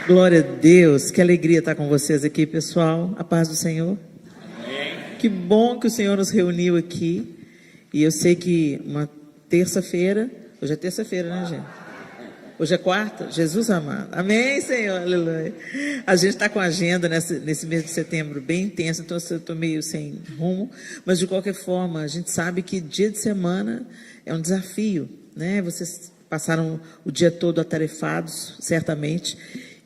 Glória a Deus, que alegria estar com vocês aqui, pessoal. A paz do Senhor. Amém. Que bom que o Senhor nos reuniu aqui. E eu sei que uma terça-feira, hoje é terça-feira, né, gente? Hoje é quarta, Jesus amado. Amém, Senhor, aleluia. A gente está com a agenda nesse mês de setembro bem intensa, então eu estou meio sem rumo. Mas de qualquer forma, a gente sabe que dia de semana é um desafio, né? Vocês passaram o dia todo atarefados, certamente.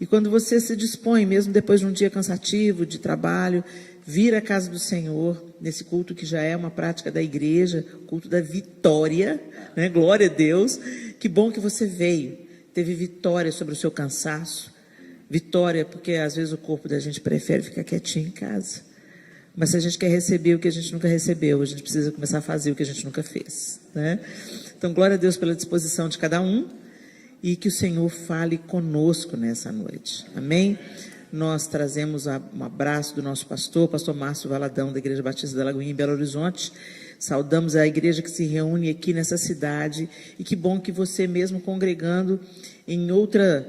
E quando você se dispõe, mesmo depois de um dia cansativo, de trabalho, vir à casa do Senhor, nesse culto que já é uma prática da igreja, culto da vitória, né? Glória a Deus. Que bom que você veio. Teve vitória sobre o seu cansaço. Vitória, porque às vezes o corpo da gente prefere ficar quietinho em casa. Mas se a gente quer receber o que a gente nunca recebeu, a gente precisa começar a fazer o que a gente nunca fez, né? Então, glória a Deus pela disposição de cada um e que o Senhor fale conosco nessa noite. Amém? Nós trazemos um abraço do nosso pastor Márcio Valadão, da Igreja Batista da Lagoinha, em Belo Horizonte. Saudamos a igreja que se reúne aqui nessa cidade. E que bom que você, mesmo congregando em outra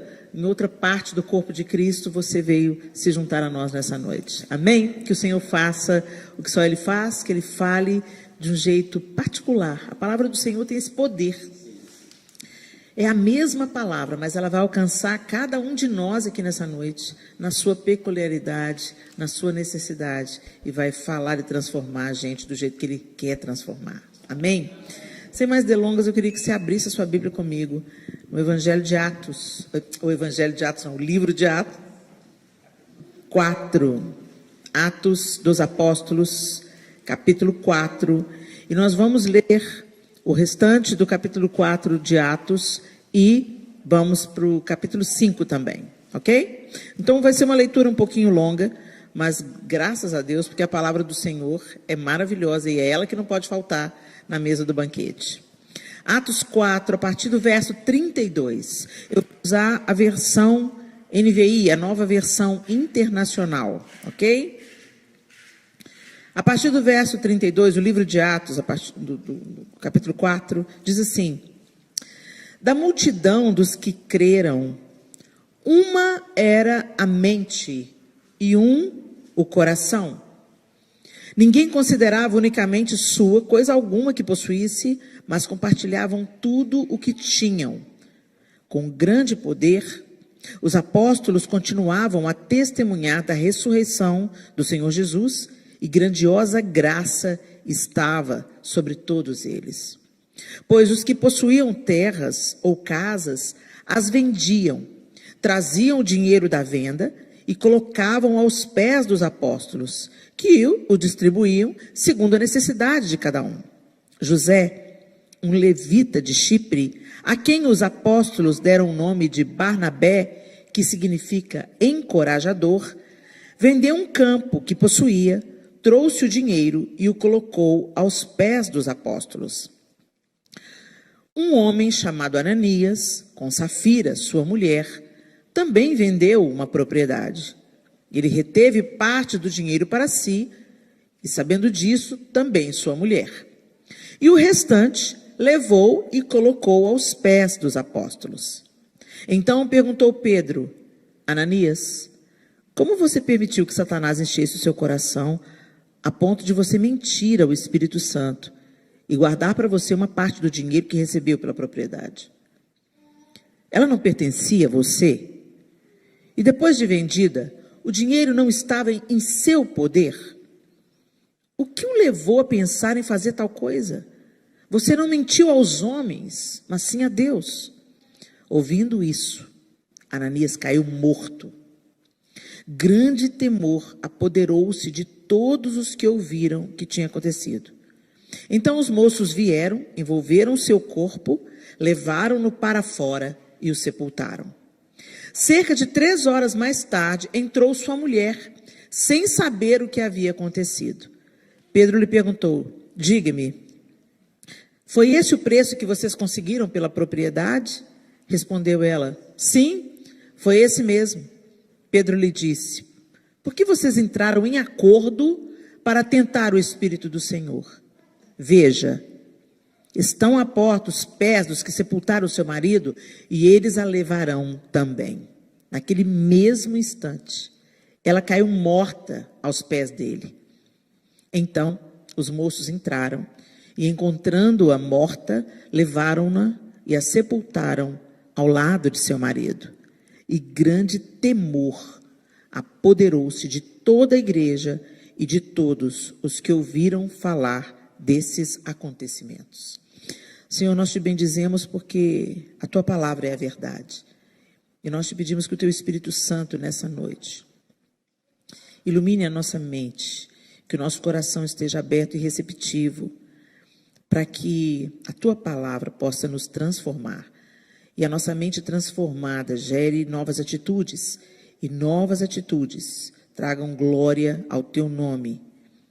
parte do corpo de Cristo, você veio se juntar a nós nessa noite. Amém? Que o Senhor faça o que só Ele faz, que Ele fale de um jeito particular. A palavra do Senhor tem esse poder. É a mesma palavra, mas ela vai alcançar cada um de nós aqui nessa noite, na sua peculiaridade, na sua necessidade, e vai falar e transformar a gente do jeito que Ele quer transformar. Amém? Sem mais delongas, eu queria que você abrisse a sua Bíblia comigo, no Evangelho de Atos, o livro de Atos 4, Atos dos Apóstolos, capítulo 4, e nós vamos ler o restante do capítulo 4 de Atos e vamos para o capítulo 5 também, ok? Então vai ser uma leitura um pouquinho longa, mas graças a Deus, porque a palavra do Senhor é maravilhosa e é ela que não pode faltar na mesa do banquete. Atos 4, a partir do verso 32, eu vou usar a versão NVI, a nova versão internacional, ok? A partir do verso 32, o livro de Atos, a partir do capítulo 4, diz assim: da multidão dos que creram, uma era a mente e o coração. Ninguém considerava unicamente sua coisa alguma que possuísse, mas compartilhavam tudo o que tinham. Com grande poder, os apóstolos continuavam a testemunhar da ressurreição do Senhor Jesus, e grandiosa graça estava sobre todos eles. Pois os que possuíam terras ou casas, as vendiam, traziam o dinheiro da venda e colocavam aos pés dos apóstolos, que o distribuíam segundo a necessidade de cada um. José, um levita de Chipre, a quem os apóstolos deram o nome de Barnabé, que significa encorajador, vendeu um campo que possuía, trouxe o dinheiro e o colocou aos pés dos apóstolos. Um homem chamado Ananias, com Safira, sua mulher, também vendeu uma propriedade. Ele reteve parte do dinheiro para si, e sabendo disso, também sua mulher. E o restante levou e colocou aos pés dos apóstolos. Então perguntou Pedro: Ananias, como você permitiu que Satanás enchesse o seu coração a ponto de você mentir ao Espírito Santo e guardar para você uma parte do dinheiro que recebeu pela propriedade? Ela não pertencia a você? E depois de vendida, o dinheiro não estava em seu poder? O que o levou a pensar em fazer tal coisa? Você não mentiu aos homens, mas sim a Deus. Ouvindo isso, Ananias caiu morto. Grande temor apoderou-se de todos os que ouviram o que tinha acontecido. Então os moços vieram, envolveram seu corpo, levaram-no para fora e o sepultaram. Cerca de 3 horas mais tarde, entrou sua mulher, sem saber o que havia acontecido. Pedro lhe perguntou: diga-me, foi esse o preço que vocês conseguiram pela propriedade? Respondeu ela: sim, foi esse mesmo. Pedro lhe disse: por que vocês entraram em acordo para tentar o Espírito do Senhor? Veja, estão à porta os pés dos que sepultaram o seu marido, e eles a levarão também. naquele mesmo instante, ela caiu morta aos pés dele. Então, os moços entraram e, encontrando-a morta, levaram-na e a sepultaram ao lado de seu marido. E grande temor apoderou-se de toda a igreja e de todos os que ouviram falar desses acontecimentos. Senhor, nós te bendizemos porque a tua palavra é a verdade. E nós te pedimos que o teu Espírito Santo, nessa noite, ilumine a nossa mente, que o nosso coração esteja aberto e receptivo, para que a tua palavra possa nos transformar. E a nossa mente transformada gere novas atitudes, e novas atitudes tragam glória ao teu nome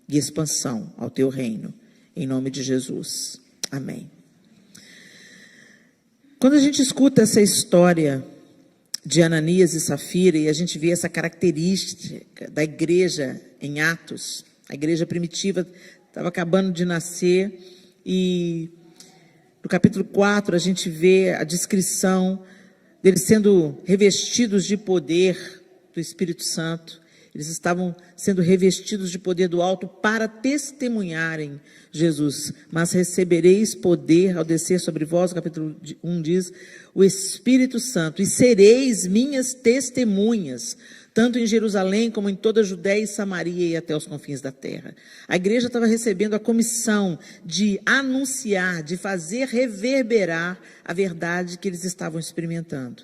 e expansão ao teu reino. Em nome de Jesus. Amém. Quando a gente escuta essa história de Ananias e Safira, e a gente vê essa característica da igreja em Atos, a igreja primitiva estava acabando de nascer, e no capítulo 4 a gente vê a descrição deles sendo revestidos de poder do Espírito Santo. Eles estavam sendo revestidos de poder do alto para testemunharem Jesus. Mas recebereis poder ao descer sobre vós, capítulo 1 diz, o Espírito Santo, e sereis minhas testemunhas, tanto em Jerusalém como em toda a Judéia e Samaria e até os confins da terra. A igreja estava recebendo a comissão de anunciar, de fazer reverberar a verdade que eles estavam experimentando.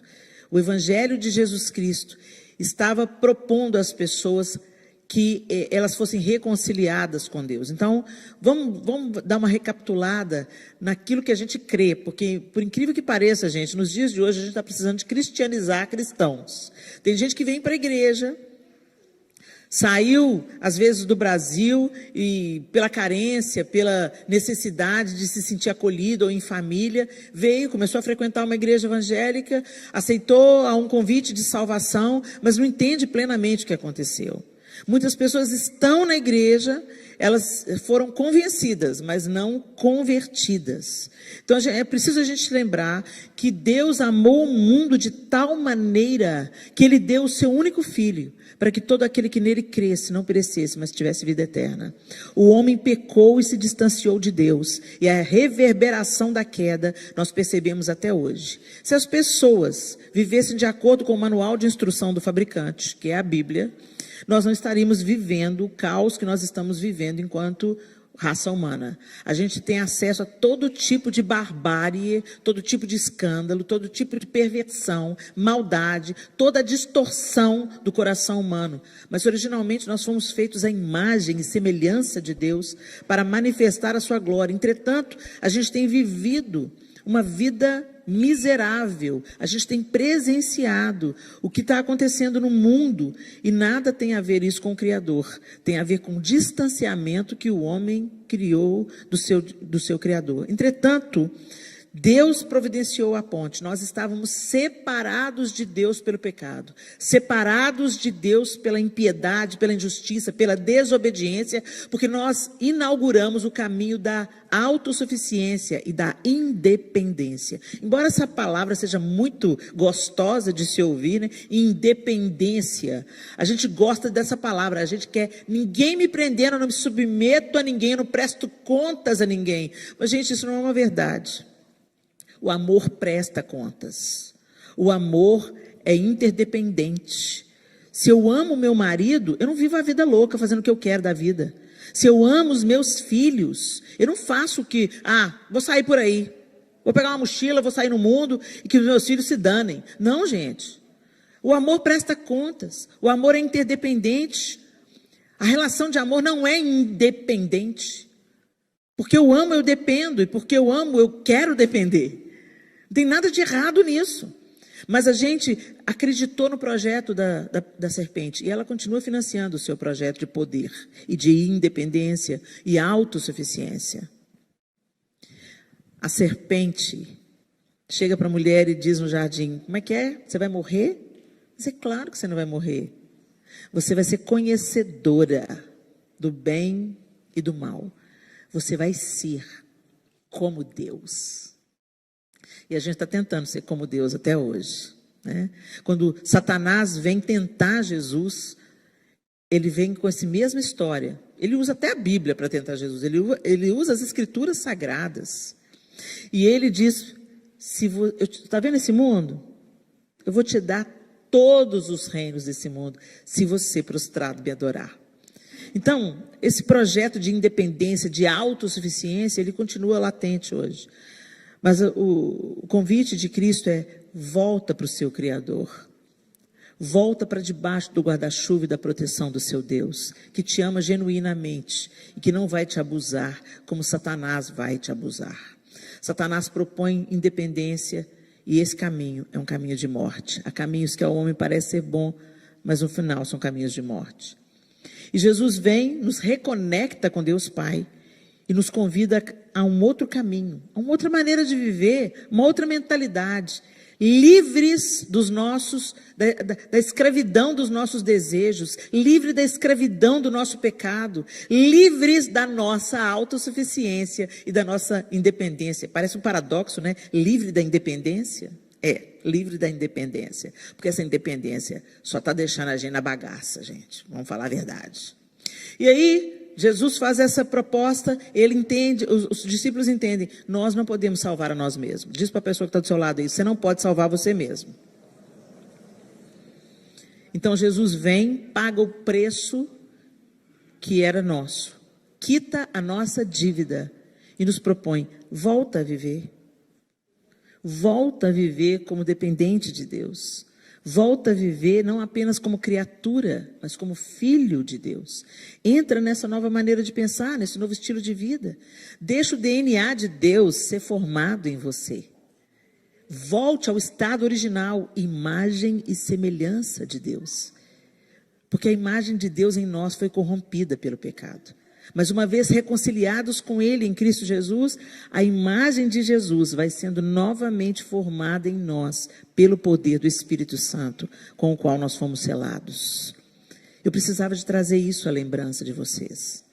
O Evangelho de Jesus Cristo estava propondo às pessoas que elas fossem reconciliadas com Deus. Então, vamos dar uma recapitulada naquilo que a gente crê, porque, por incrível que pareça, gente, nos dias de hoje a gente está precisando de cristianizar cristãos. Tem gente que vem para a igreja, saiu, às vezes, do Brasil, e pela carência, pela necessidade de se sentir acolhido ou em família, veio, começou a frequentar uma igreja evangélica, aceitou um convite de salvação, mas não entende plenamente o que aconteceu. Muitas pessoas estão na igreja, elas foram convencidas, mas não convertidas. Então, é preciso a gente lembrar que Deus amou o mundo de tal maneira que Ele deu o seu único Filho, para que todo aquele que nele cresce não perecesse, mas tivesse vida eterna. O homem pecou e se distanciou de Deus, e a reverberação da queda nós percebemos até hoje. Se as pessoas vivessem de acordo com o manual de instrução do fabricante, que é a Bíblia, nós não estaríamos vivendo o caos que nós estamos vivendo enquanto raça humana. A gente tem acesso a todo tipo de barbárie, todo tipo de escândalo, todo tipo de perversão, maldade, toda a distorção do coração humano. Mas originalmente nós fomos feitos à imagem e semelhança de Deus para manifestar a sua glória. Entretanto, a gente tem vivido uma vida miserável, a gente tem presenciado o que está acontecendo no mundo, e nada tem a ver isso com o Criador, tem a ver com o distanciamento que o homem criou do seu Criador. Entretanto, Deus providenciou a ponte. Nós estávamos separados de Deus pelo pecado, separados de Deus pela impiedade, pela injustiça, pela desobediência, porque nós inauguramos o caminho da autossuficiência e da independência. Embora essa palavra seja muito gostosa de se ouvir, né? Independência. A gente gosta dessa palavra, a gente quer, ninguém me prendendo, eu não me submeto a ninguém, eu não presto contas a ninguém. Mas, gente, isso não é uma verdade. O amor presta contas. O amor é interdependente. Se eu amo meu marido, eu não vivo a vida louca fazendo o que eu quero da vida. Se eu amo os meus filhos, eu não faço o que, vou sair por aí, vou pegar uma mochila, vou sair no mundo e que os meus filhos se danem. Não, gente. O amor presta contas. O amor é interdependente. A relação de amor não é independente. Porque eu amo, eu dependo. E porque eu amo, eu quero depender. Não tem nada de errado nisso. Mas a gente acreditou no projeto da serpente. E ela continua financiando o seu projeto de poder e de independência e autossuficiência. A serpente chega para a mulher e diz no jardim: como é que é? Você vai morrer? Mas é claro que você não vai morrer. Você vai ser conhecedora do bem e do mal. Você vai ser como Deus. E a gente está tentando ser como Deus até hoje. né? Quando Satanás vem tentar Jesus, ele vem com essa mesma história. Ele usa até a Bíblia para tentar Jesus. Ele usa as escrituras sagradas. E ele diz, está vendo esse mundo? Eu vou te dar todos os reinos desse mundo, se você prostrado me adorar. Então, esse projeto de independência, de autossuficiência, ele continua latente hoje. Mas o convite de Cristo é: volta para o seu Criador. Volta para debaixo do guarda-chuva e da proteção do seu Deus, que te ama genuinamente e que não vai te abusar como Satanás vai te abusar. Satanás propõe independência e esse caminho é um caminho de morte. Há caminhos que ao homem parece ser bom, mas no final são caminhos de morte. E Jesus vem, nos reconecta com Deus Pai e nos convida a um outro caminho, a uma outra maneira de viver, uma outra mentalidade, livres da escravidão dos nossos desejos, livres da escravidão do nosso pecado, livres da nossa autossuficiência e da nossa independência. Parece um paradoxo, né? Livre da independência? Livre da independência, porque essa independência só está deixando a gente na bagaça, gente, vamos falar a verdade. E aí, Jesus faz essa proposta, ele entende, os discípulos entendem, nós não podemos salvar a nós mesmos. Diz para a pessoa que está do seu lado aí, você não pode salvar você mesmo. Então Jesus vem, paga o preço que era nosso, quita a nossa dívida e nos propõe, volta a viver. Volta a viver como dependente de Deus. Volta a viver não apenas como criatura, mas como filho de Deus. Entra nessa nova maneira de pensar, nesse novo estilo de vida. Deixa o DNA de Deus ser formado em você. Volte ao estado original, imagem e semelhança de Deus. Porque a imagem de Deus em nós foi corrompida pelo pecado. Mas uma vez reconciliados com Ele em Cristo Jesus, a imagem de Jesus vai sendo novamente formada em nós, pelo poder do Espírito Santo, com o qual nós fomos selados. Eu precisava de trazer isso à lembrança de vocês.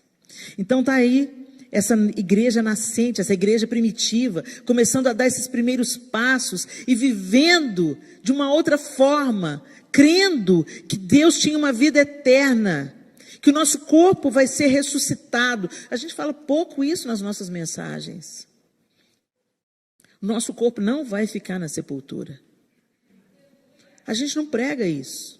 Então está aí, essa igreja nascente, essa igreja primitiva, começando a dar esses primeiros passos e vivendo de uma outra forma, crendo que Deus tinha uma vida eterna, que o nosso corpo vai ser ressuscitado. A gente fala pouco isso nas nossas mensagens. O nosso corpo não vai ficar na sepultura. A gente não prega isso.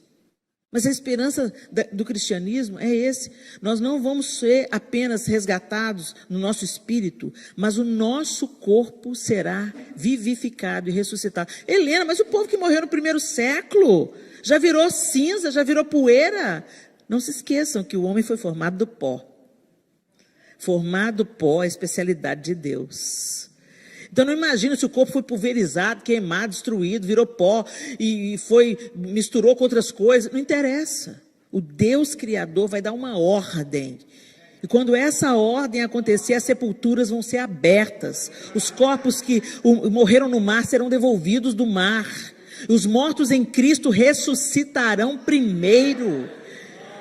Mas a esperança do cristianismo é esse. Nós não vamos ser apenas resgatados no nosso espírito, mas o nosso corpo será vivificado e ressuscitado. Helena, mas o povo que morreu no primeiro século já virou cinza, já virou poeira. Não se esqueçam que o homem foi formado do pó. Formado do pó é a especialidade de Deus. Então não imagina se o corpo foi pulverizado, queimado, destruído, virou pó e misturou com outras coisas. Não interessa. O Deus Criador vai dar uma ordem. E quando essa ordem acontecer, as sepulturas vão ser abertas. Os corpos que morreram no mar serão devolvidos do mar. Os mortos em Cristo ressuscitarão primeiro.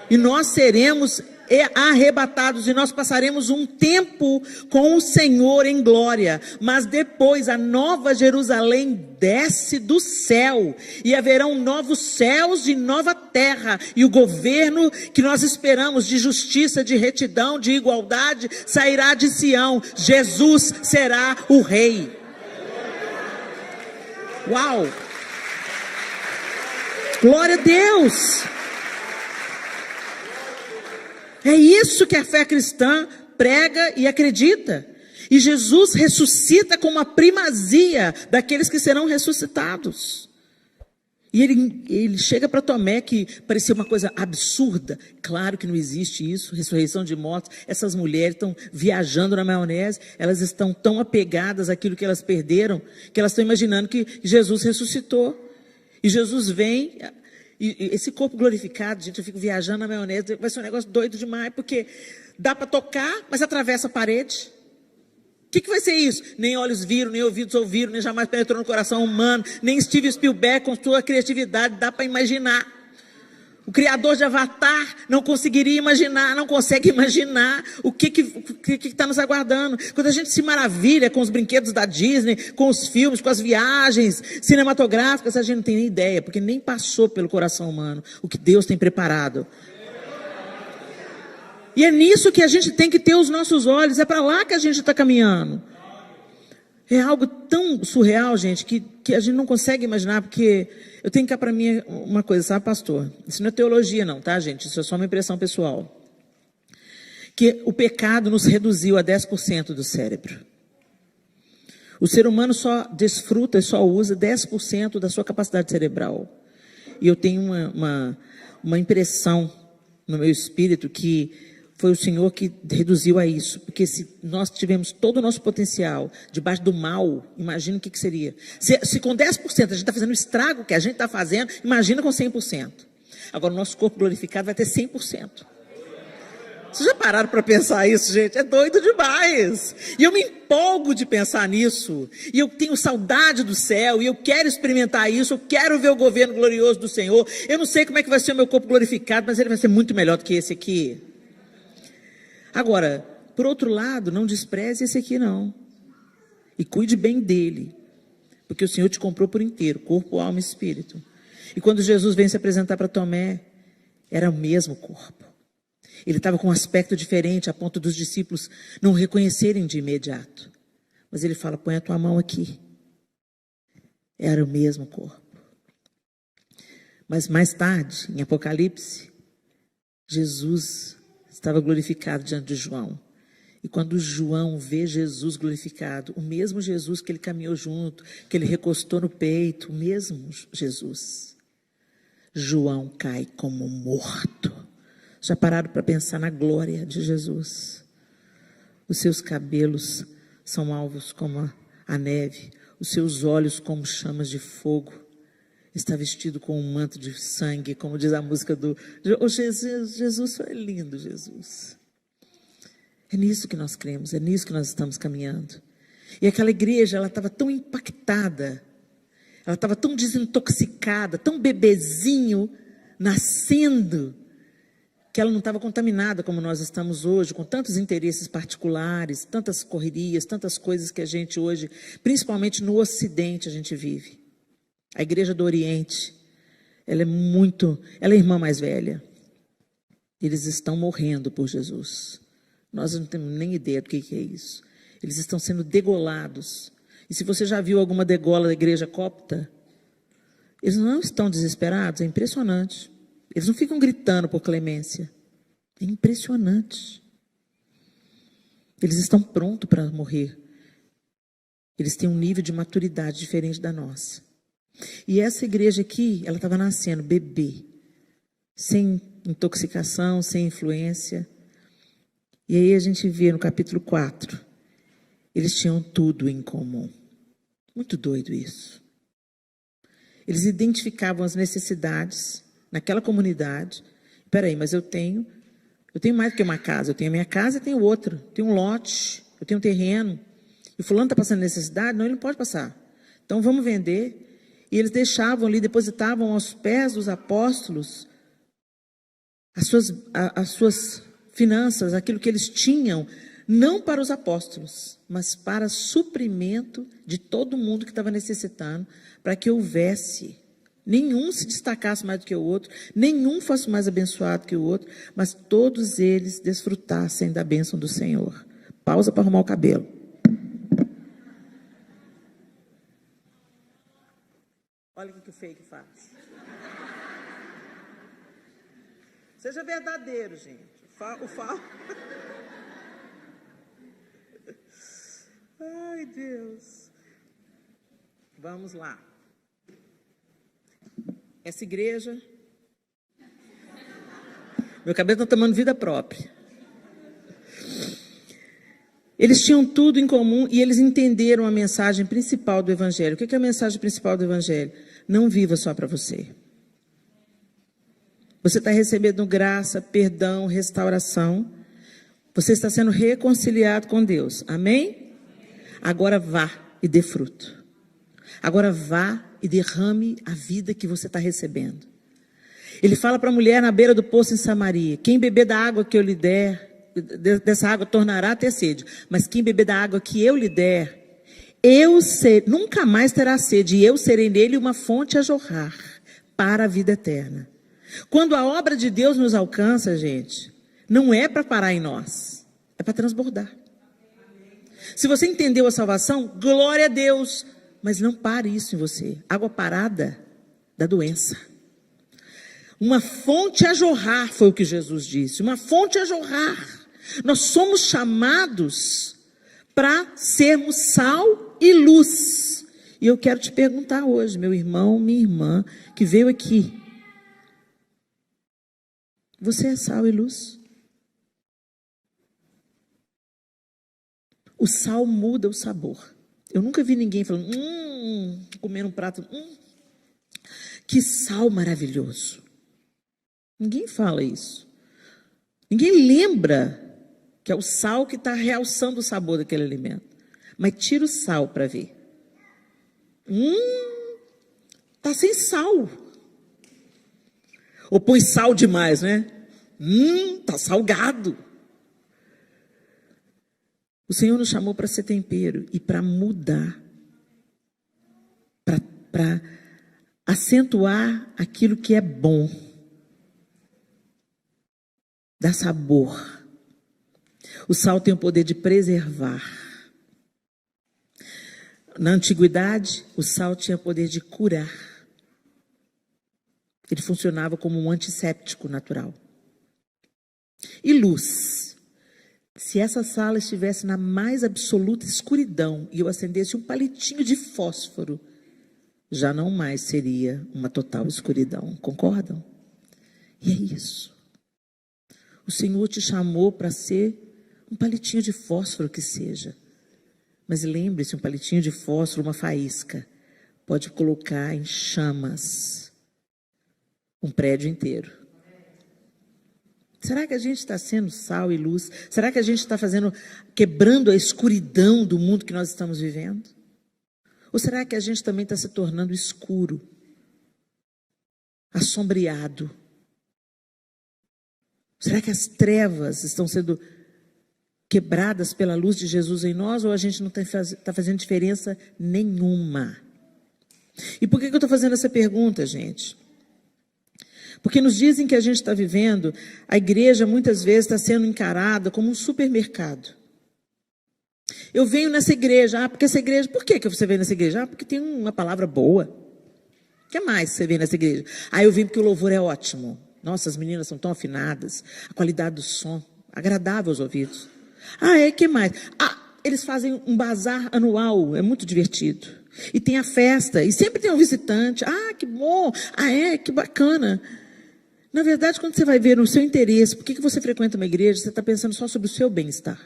E nós seremos arrebatados e nós passaremos um tempo com o Senhor em glória, mas depois a nova Jerusalém desce do céu e haverão novos céus e nova terra, e o governo que nós esperamos de justiça, de retidão, de igualdade sairá de Sião. Jesus será o rei. Uau! Glória a Deus! É isso que a fé cristã prega e acredita. E Jesus ressuscita com uma primazia daqueles que serão ressuscitados. E ele chega para Tomé, que parecia uma coisa absurda. Claro que não existe isso, ressurreição de mortos. Essas mulheres estão viajando na maionese, elas estão tão apegadas àquilo que elas perderam, que elas estão imaginando que Jesus ressuscitou. E Jesus vem... E esse corpo glorificado, gente, eu fico viajando na maionese, vai ser um negócio doido demais, porque dá para tocar, mas atravessa a parede. O que vai ser isso? Nem olhos viram, nem ouvidos ouviram, nem jamais penetrou no coração humano, nem Steven Spielberg com sua criatividade dá para imaginar. O criador de Avatar não conseguiria imaginar, não consegue imaginar o que está nos aguardando. Quando a gente se maravilha com os brinquedos da Disney, com os filmes, com as viagens cinematográficas, a gente não tem nem ideia, porque nem passou pelo coração humano o que Deus tem preparado. E é nisso que a gente tem que ter os nossos olhos, é para lá que a gente está caminhando. É algo tão surreal, gente, que a gente não consegue imaginar, porque eu tenho cá para mim uma coisa, sabe, pastor? Isso não é teologia não, tá, gente? Isso é só uma impressão pessoal. Que o pecado nos reduziu a 10% do cérebro. O ser humano só desfruta e só usa 10% da sua capacidade cerebral. E eu tenho uma impressão no meu espírito que foi o Senhor que reduziu a isso. Porque se nós tivemos todo o nosso potencial debaixo do mal, imagina o que seria. Se com 10% a gente está fazendo o estrago que a gente está fazendo, imagina com 100%. Agora o nosso corpo glorificado vai ter 100%. Vocês já pararam para pensar isso, gente? É doido demais. E eu me empolgo de pensar nisso. E eu tenho saudade do céu. E eu quero experimentar isso. Eu quero ver o governo glorioso do Senhor. Eu não sei como é que vai ser o meu corpo glorificado, mas ele vai ser muito melhor do que esse aqui. Agora, por outro lado, não despreze esse aqui não. E cuide bem dele. Porque o Senhor te comprou por inteiro, corpo, alma e espírito. E quando Jesus vem se apresentar para Tomé, era o mesmo corpo. Ele estava com um aspecto diferente, a ponto dos discípulos não reconhecerem de imediato. Mas ele fala, põe a tua mão aqui. Era o mesmo corpo. Mas mais tarde, em Apocalipse, Jesus estava glorificado diante de João. E quando João vê Jesus glorificado, o mesmo Jesus que ele caminhou junto, que ele recostou no peito, o mesmo Jesus, João cai como morto. Já pararam para pensar na glória de Jesus? Os seus cabelos são alvos como a neve, os seus olhos como chamas de fogo. Está vestido com um manto de sangue, como diz a música do... Oh, Jesus foi lindo, Jesus. É nisso que nós cremos, é nisso que nós estamos caminhando. E aquela igreja, ela estava tão impactada, ela estava tão desintoxicada, tão bebezinho, nascendo, que ela não estava contaminada como nós estamos hoje, com tantos interesses particulares, tantas correrias, tantas coisas que a gente hoje, principalmente no Ocidente, a gente vive. A igreja do Oriente, ela é a irmã mais velha. Eles estão morrendo por Jesus. Nós não temos nem ideia do que é isso. Eles estão sendo degolados. E se você já viu alguma degola da igreja copta, eles não estão desesperados, é impressionante. Eles não ficam gritando por clemência. É impressionante. Eles estão prontos para morrer. Eles têm um nível de maturidade diferente da nossa. E essa igreja aqui, ela estava nascendo, bebê, sem intoxicação, sem influência. E aí a gente vê no capítulo 4, eles tinham tudo em comum. Muito doido isso. Eles identificavam as necessidades naquela comunidade. Espera aí, mas eu tenho mais do que uma casa. Eu tenho a minha casa e tenho outra. Eu tenho um lote, eu tenho um terreno. E o fulano está passando necessidade? Não, ele não pode passar. Então vamos vender. E eles deixavam ali, depositavam aos pés dos apóstolos as suas finanças, aquilo que eles tinham, não para os apóstolos, mas para suprimento de todo mundo que estava necessitando, para que houvesse, nenhum se destacasse mais do que o outro, nenhum fosse mais abençoado que o outro, mas todos eles desfrutassem da bênção do Senhor. Pausa para arrumar o cabelo. Olha o que o fake faz. Seja verdadeiro, gente. O falo. Ai, Deus. Vamos lá. Essa igreja... Meu cabelo está tomando vida própria. Eles tinham tudo em comum e eles entenderam a mensagem principal do Evangelho. O que é a mensagem principal do Evangelho? Não viva só para você. Você está recebendo graça, perdão, restauração. Você está sendo reconciliado com Deus. Amém? Agora vá e dê fruto. Agora vá e derrame a vida que você está recebendo. Ele fala para a mulher na beira do poço em Samaria: quem beber da água que eu lhe der, dessa água tornará a ter sede. Mas quem beber da água que eu lhe der, nunca mais terá sede, e eu serei nele uma fonte a jorrar para a vida eterna. Quando a obra de Deus nos alcança, gente, não é para parar em nós, é para transbordar. Se você entendeu a salvação, glória a Deus, mas não pare isso em você. Água parada da doença. Uma fonte a jorrar, foi o que Jesus disse, uma fonte a jorrar. Nós somos chamados para sermos sal e luz. E eu quero te perguntar hoje, meu irmão, minha irmã, que veio aqui: você é sal e luz? O sal muda o sabor. Eu nunca vi ninguém falando, comendo um prato, que sal maravilhoso. Ninguém fala isso. Ninguém lembra que é o sal que está realçando o sabor daquele alimento. Mas tira o sal para ver. Está sem sal. Ou põe sal demais, né? Está salgado. O Senhor nos chamou para ser tempero e para mudar. Para acentuar aquilo que é bom. Dá sabor. O sal tem o poder de preservar. Na antiguidade, o sal tinha o poder de curar. Ele funcionava como um antisséptico natural. E luz. Se essa sala estivesse na mais absoluta escuridão e eu acendesse um palitinho de fósforo, já não mais seria uma total escuridão. Concordam? E é isso. O Senhor te chamou para ser um palitinho de fósforo que seja. Mas lembre-se, um palitinho de fósforo, uma faísca, pode colocar em chamas um prédio inteiro. Será que a gente está sendo sal e luz? Será que a gente está quebrando a escuridão do mundo que nós estamos vivendo? Ou será que a gente também está se tornando escuro, assombreado? Será que as trevas estão sendo quebradas pela luz de Jesus em nós, ou a gente não está fazendo diferença nenhuma? E por que eu estou fazendo essa pergunta, gente? Porque nos dizem que a gente está vivendo, a igreja muitas vezes está sendo encarada como um supermercado. Eu venho nessa igreja, porque essa igreja, por que você veio nessa igreja? Porque tem uma palavra boa. O que mais você vem nessa igreja? Eu vim porque o louvor é ótimo. Nossa, as meninas são tão afinadas, a qualidade do som, agradável aos ouvidos. Que mais? Eles fazem um bazar anual, é muito divertido. E tem a festa, e sempre tem um visitante. Que bom, que bacana. Na verdade, quando você vai ver no seu interesse, por que você frequenta uma igreja, você está pensando só sobre o seu bem-estar.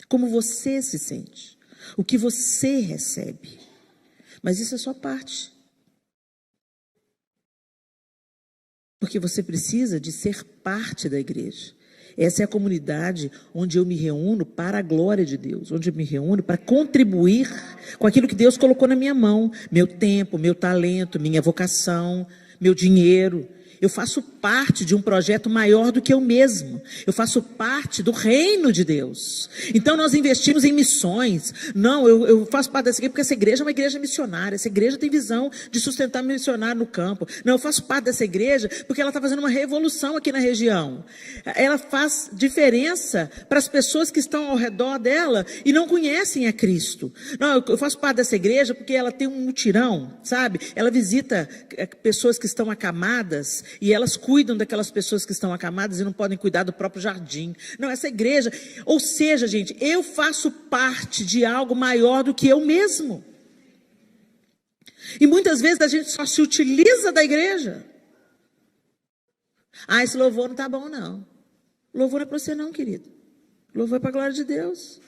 Como você se sente, o que você recebe. Mas isso é só parte. Porque você precisa de ser parte da igreja. Essa é a comunidade onde eu me reúno para a glória de Deus, onde eu me reúno para contribuir com aquilo que Deus colocou na minha mão, meu tempo, meu talento, minha vocação, meu dinheiro. Eu faço parte de um projeto maior do que eu mesmo. Eu faço parte do reino de Deus. Então nós investimos em missões. Não, eu faço parte dessa igreja porque essa igreja é uma igreja missionária. Essa igreja tem visão de sustentar missionário no campo. Não, eu faço parte dessa igreja porque ela está fazendo uma revolução aqui na região. Ela faz diferença para as pessoas que estão ao redor dela e não conhecem a Cristo. Não, eu faço parte dessa igreja porque ela tem um mutirão, sabe? Ela visita pessoas que estão acamadas e elas cuidam daquelas pessoas que estão acamadas e não podem cuidar do próprio jardim. Não, essa igreja, ou seja, gente, eu faço parte de algo maior do que eu mesmo. E muitas vezes a gente só se utiliza da igreja. Esse louvor não está bom, não. Louvor não é para você não, querido. Louvor é para a glória de Deus.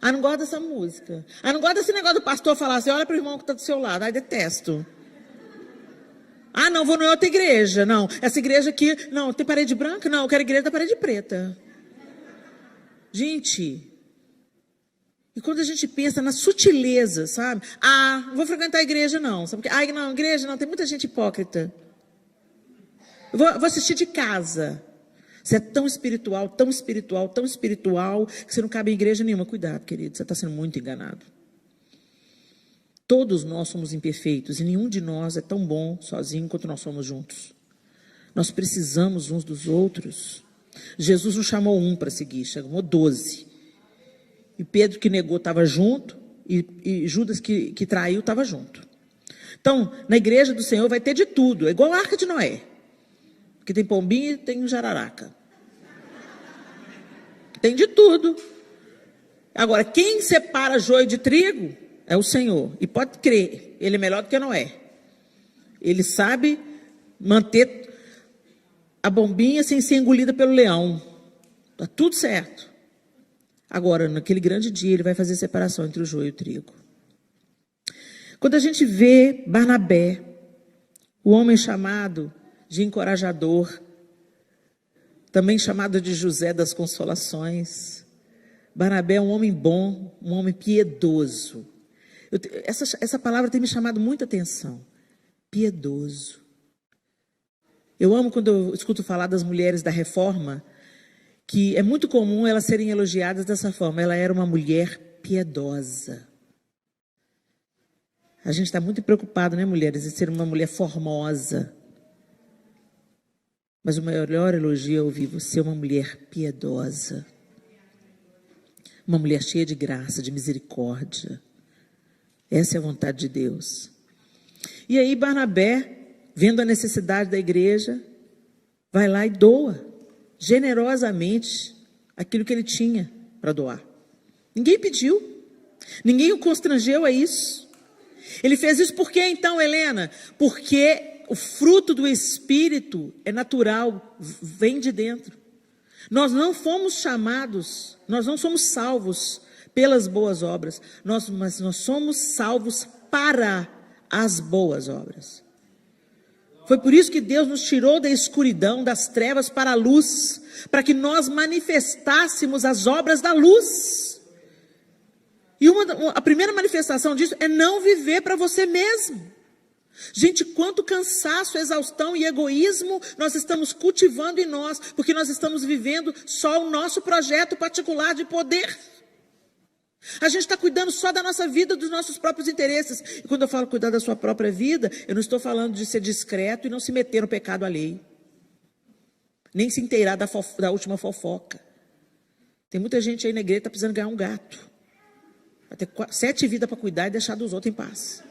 Não gosto dessa música. Não gosto desse negócio do pastor falar assim, olha para o irmão que está do seu lado. Detesto. Não, vou em outra igreja. Não, essa igreja aqui, não, tem parede branca? Não, eu quero a igreja da parede preta. Gente, e quando a gente pensa na sutileza, sabe? Não vou frequentar a igreja não. Sabe? Não, igreja não, tem muita gente hipócrita. Eu vou assistir de casa. Você é tão espiritual, tão espiritual, tão espiritual, que você não cabe em igreja nenhuma. Cuidado, querido, você está sendo muito enganado. Todos nós somos imperfeitos e nenhum de nós é tão bom sozinho quanto nós somos juntos. Nós precisamos uns dos outros. Jesus não chamou um para seguir, chamou 12. E Pedro, que negou, estava junto, e Judas, que traiu, estava junto. Então, na igreja do Senhor vai ter de tudo, é igual a Arca de Noé. Que tem pombinho e tem jararaca. Tem de tudo. Agora, quem separa joio de trigo é o Senhor. E pode crer, Ele é melhor do que Noé. Ele sabe manter a bombinha sem ser engolida pelo leão. Está tudo certo. Agora, naquele grande dia, Ele vai fazer separação entre o joio e o trigo. Quando a gente vê Barnabé, o homem chamado de encorajador, também chamado de José das Consolações. Barnabé é um homem bom, um homem piedoso. Essa palavra tem me chamado muita atenção. Piedoso. Eu amo quando eu escuto falar das mulheres da Reforma, que é muito comum elas serem elogiadas dessa forma. Ela era uma mulher piedosa. A gente está muito preocupado, né, mulheres, em ser uma mulher formosa. Mas o melhor elogio é ouvir você uma mulher piedosa. Uma mulher cheia de graça, de misericórdia. Essa é a vontade de Deus. E aí Barnabé, vendo a necessidade da igreja, vai lá e doa generosamente aquilo que ele tinha para doar. Ninguém pediu. Ninguém o constrangeu a isso. Ele fez isso por quê então, Helena? Porque o fruto do Espírito é natural, vem de dentro. Nós não fomos chamados, nós não somos salvos pelas boas obras, mas nós somos salvos para as boas obras. Foi por isso que Deus nos tirou da escuridão, das trevas para a luz, para que nós manifestássemos as obras da luz. E a primeira manifestação disso é não viver para você mesmo. Gente, quanto cansaço, exaustão e egoísmo nós estamos cultivando em nós, porque nós estamos vivendo só o nosso projeto particular de poder. A gente está cuidando só da nossa vida, dos nossos próprios interesses. E quando eu falo cuidar da sua própria vida, eu não estou falando de ser discreto e não se meter no pecado alheio. Nem se inteirar da última fofoca. Tem muita gente aí na igreja que está precisando ganhar um gato. Vai ter 7 vidas para cuidar e deixar dos outros em paz.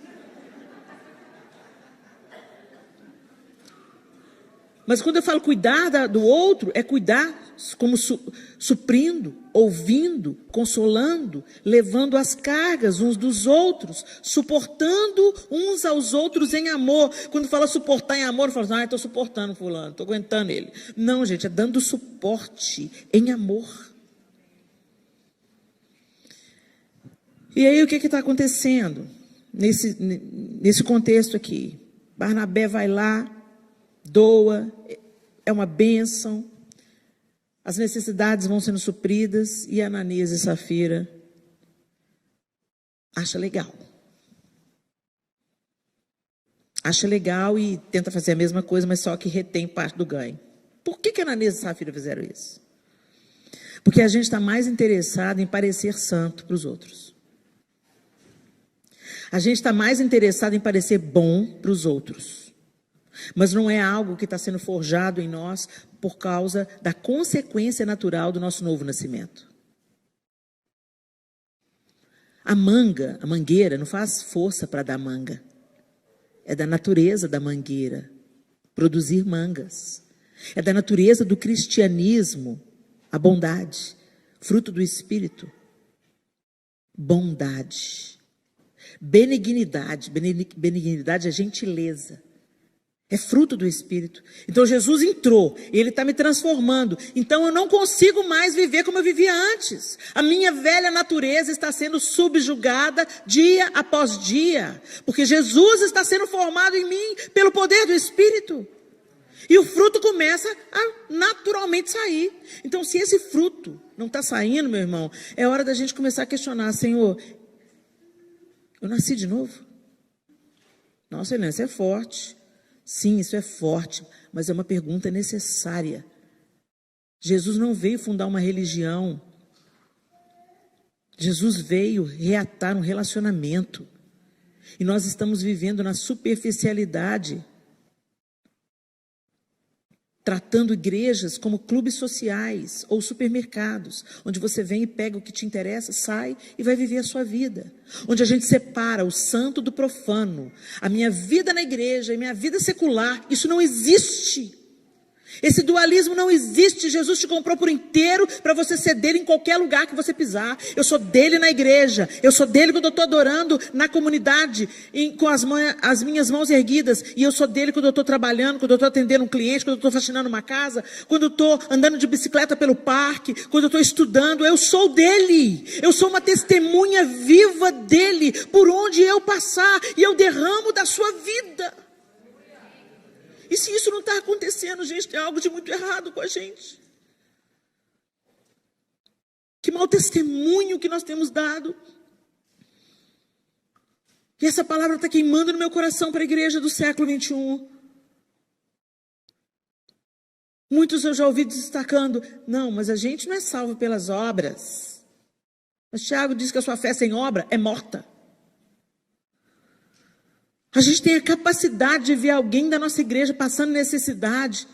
Mas quando eu falo cuidar do outro, é cuidar como suprindo, ouvindo, consolando, levando as cargas uns dos outros, suportando uns aos outros em amor. Quando fala suportar em amor, eu falo, estou suportando fulano, estou aguentando ele. Não, gente, é dando suporte em amor. E aí o que está acontecendo nesse contexto aqui? Barnabé vai lá, doa, é uma bênção, as necessidades vão sendo supridas e Ananias e Safira acha legal. Acha legal e tenta fazer a mesma coisa, mas só que retém parte do ganho. Por que Ananias e Safira fizeram isso? Porque a gente está mais interessado em parecer santo para os outros. A gente está mais interessado em parecer bom para os outros. Mas não é algo que está sendo forjado em nós por causa da consequência natural do nosso novo nascimento. A mangueira, não faz força para dar manga. É da natureza da mangueira produzir mangas. É da natureza do cristianismo a bondade, fruto do Espírito. Bondade. Benignidade é gentileza, é fruto do Espírito. Então Jesus entrou, Ele está me transformando, então eu não consigo mais viver como eu vivia antes. A minha velha natureza está sendo subjugada dia após dia, porque Jesus está sendo formado em mim pelo poder do Espírito. E o fruto começa a naturalmente sair. Então se esse fruto não está saindo, meu irmão, é hora da gente começar a questionar, Senhor, eu nasci de novo? Nossa, Helena, você é forte. Sim, isso é forte, mas é uma pergunta necessária. Jesus não veio fundar uma religião. Jesus veio reatar um relacionamento. E nós estamos vivendo na superficialidade, tratando igrejas como clubes sociais ou supermercados, onde você vem e pega o que te interessa, sai e vai viver a sua vida. Onde a gente separa o santo do profano. A minha vida na igreja e minha vida secular, isso não existe. Esse dualismo não existe. Jesus te comprou por inteiro para você ser dele em qualquer lugar que você pisar. Eu sou dele na igreja, eu sou dele quando eu estou adorando na comunidade, com as minhas mãos erguidas, e eu sou dele quando eu estou trabalhando, quando eu estou atendendo um cliente, quando eu estou faxinando uma casa, quando eu estou andando de bicicleta pelo parque, quando eu estou estudando. Eu sou dele, eu sou uma testemunha viva dele, por onde eu passar, e eu derramo da sua vida. E se isso não está acontecendo, gente, tem algo de muito errado com a gente. Que mau testemunho que nós temos dado. E essa palavra está queimando no meu coração para a igreja do século 21. Muitos eu já ouvi destacando, não, mas a gente não é salvo pelas obras. Mas Tiago diz que a sua fé sem obra é morta. A gente tem a capacidade de ver alguém da nossa igreja passando necessidade.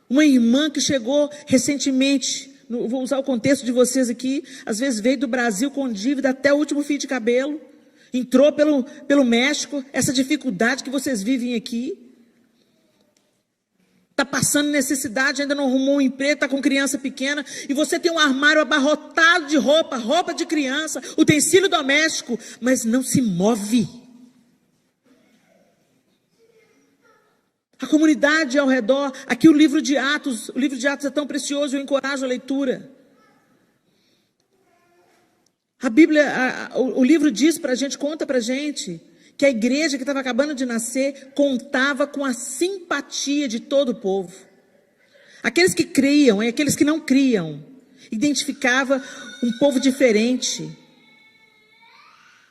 Uma irmã que chegou recentemente, vou usar o contexto de vocês aqui, às vezes veio do Brasil com dívida até o último fio de cabelo, entrou pelo México, essa dificuldade que vocês vivem aqui. Está passando necessidade, ainda não arrumou um emprego, está com criança pequena, e você tem um armário abarrotado de roupa de criança, utensílio doméstico, mas não se move. A comunidade ao redor, aqui o livro de Atos é tão precioso, eu encorajo a leitura. A Bíblia, o livro diz para a gente, conta para a gente, que a igreja que estava acabando de nascer, contava com a simpatia de todo o povo. Aqueles que criam e aqueles que não criam, identificava um povo diferente,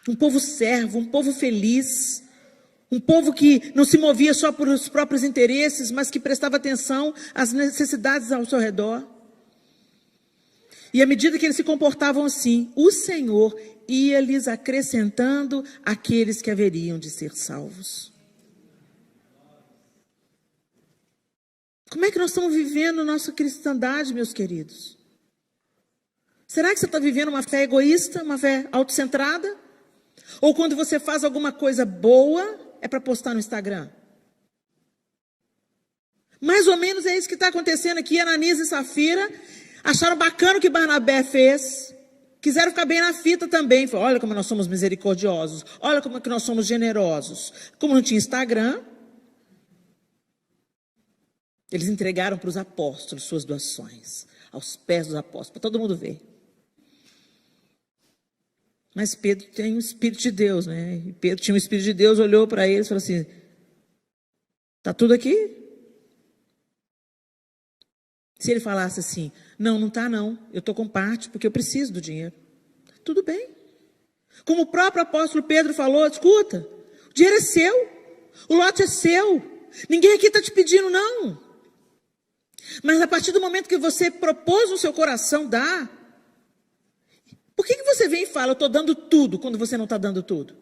um povo servo, um povo feliz, um povo que não se movia só por os próprios interesses, mas que prestava atenção às necessidades ao seu redor. E à medida que eles se comportavam assim, o Senhor ia lhes acrescentando aqueles que haveriam de ser salvos. Como é que nós estamos vivendo nossa cristandade, meus queridos? Será que você está vivendo uma fé egoísta, uma fé autocentrada? Ou quando você faz alguma coisa boa, é para postar no Instagram? Mais ou menos é isso que está acontecendo aqui. Ananias e Safira acharam bacana o que Barnabé fez, quiseram ficar bem na fita também. Falaram, olha como nós somos misericordiosos, olha como é que nós somos generosos. Como não tinha Instagram, eles entregaram para os apóstolos suas doações, aos pés dos apóstolos, para todo mundo ver. Mas Pedro tem o Espírito de Deus, né? E Pedro tinha o Espírito de Deus, olhou para eles e falou assim, está tudo aqui? Se ele falasse assim, não está não, eu estou com parte porque eu preciso do dinheiro. Tudo bem. Como o próprio apóstolo Pedro falou, escuta, o dinheiro é seu, o lote é seu, ninguém aqui está te pedindo não. Mas a partir do momento que você propôs no seu coração dar, por que você vem e fala, eu estou dando tudo, quando você não está dando tudo?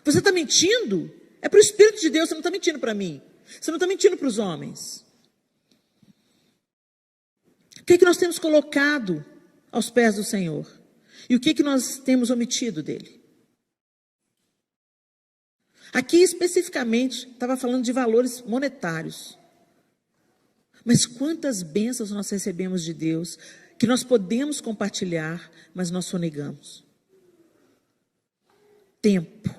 Você está mentindo? É para o Espírito de Deus, você não está mentindo para mim. Você não está mentindo para os homens. O que nós temos colocado aos pés do Senhor? E o que nós temos omitido dele? Aqui especificamente, estava falando de valores monetários. Mas quantas bênçãos nós recebemos de Deus, que nós podemos compartilhar, mas nós sonegamos. Tempo.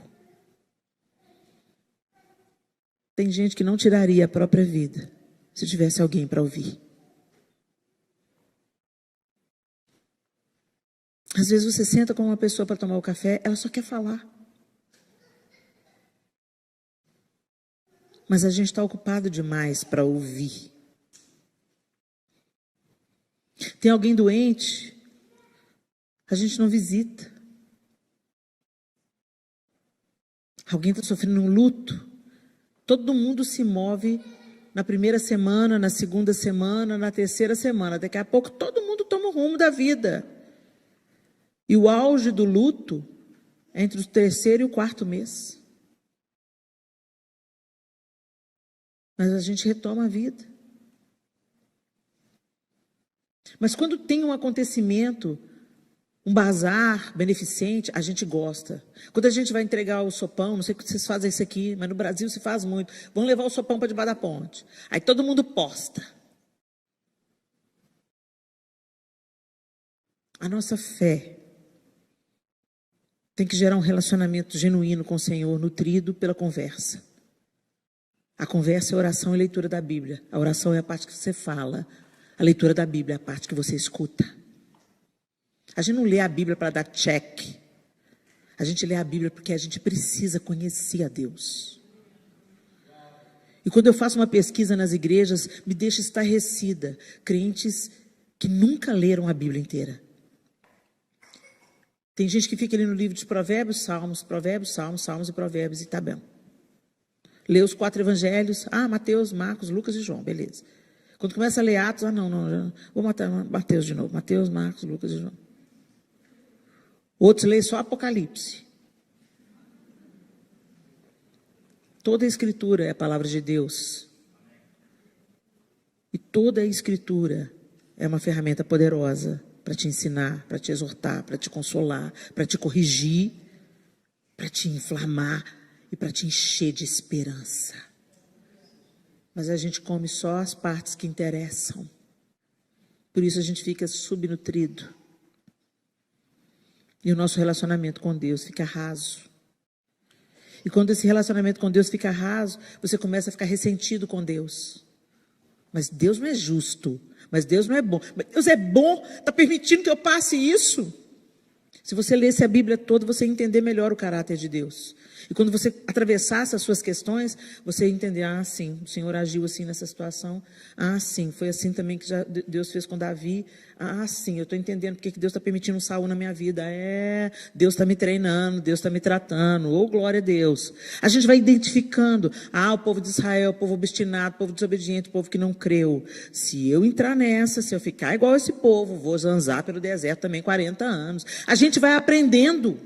Tem gente que não tiraria a própria vida, se tivesse alguém para ouvir. Às vezes você senta com uma pessoa para tomar o café, ela só quer falar. Mas a gente está ocupado demais para ouvir. Tem alguém doente, a gente não visita. Alguém está sofrendo um luto, Todo mundo se move na primeira semana, na segunda semana, na terceira semana. Daqui a pouco todo mundo toma o rumo da vida. E o auge do luto é entre o terceiro e o quarto mês. Mas a gente retoma a vida. Mas quando tem um acontecimento, um bazar beneficente, a gente gosta. Quando a gente vai entregar o sopão, não sei se vocês fazem isso aqui, mas no Brasil se faz muito. Vão levar o sopão para debaixo da ponte. Aí todo mundo posta. A nossa fé tem que gerar um relacionamento genuíno com o Senhor, nutrido pela conversa. A conversa é oração e leitura da Bíblia. A oração é a parte que você fala. A leitura da Bíblia é a parte que você escuta. A gente não lê a Bíblia para dar check. A gente lê a Bíblia porque a gente precisa conhecer a Deus. E quando eu faço uma pesquisa nas igrejas, me deixa estarrecida. Crentes que nunca leram a Bíblia inteira. Tem gente que fica ali no livro de Provérbios, Salmos, Salmos e Provérbios, e tá bem. Lê os 4 evangelhos, Mateus, Marcos, Lucas e João, beleza. Quando começa a ler Atos, vou matar Mateus de novo. Mateus, Marcos, Lucas e João. Outros leem só Apocalipse. Toda a Escritura é a palavra de Deus. E toda a Escritura é uma ferramenta poderosa para te ensinar, para te exortar, para te consolar, para te corrigir, para te inflamar e para te encher de esperança. Mas a gente come só as partes que interessam. Por isso a gente fica subnutrido. E o nosso relacionamento com Deus fica raso. E quando esse relacionamento com Deus fica raso, você começa a ficar ressentido com Deus. Mas Deus não é justo. Mas Deus não é bom. Mas Deus é bom, está permitindo que eu passe isso. Se você lesse a Bíblia toda, você ia entender melhor o caráter de Deus. E quando você atravessasse as suas questões, você ia entender, sim, o Senhor agiu assim nessa situação. Sim, foi assim também que Deus fez com Davi. Sim, eu estou entendendo porque que Deus está permitindo um Saul na minha vida. Deus está me treinando, Deus está me tratando. Oh, glória a Deus. A gente vai identificando, o povo de Israel, o povo obstinado, o povo desobediente, o povo que não creu. Se eu entrar nessa, se eu ficar igual esse povo, vou zanzar pelo deserto também 40 anos. A gente vai aprendendo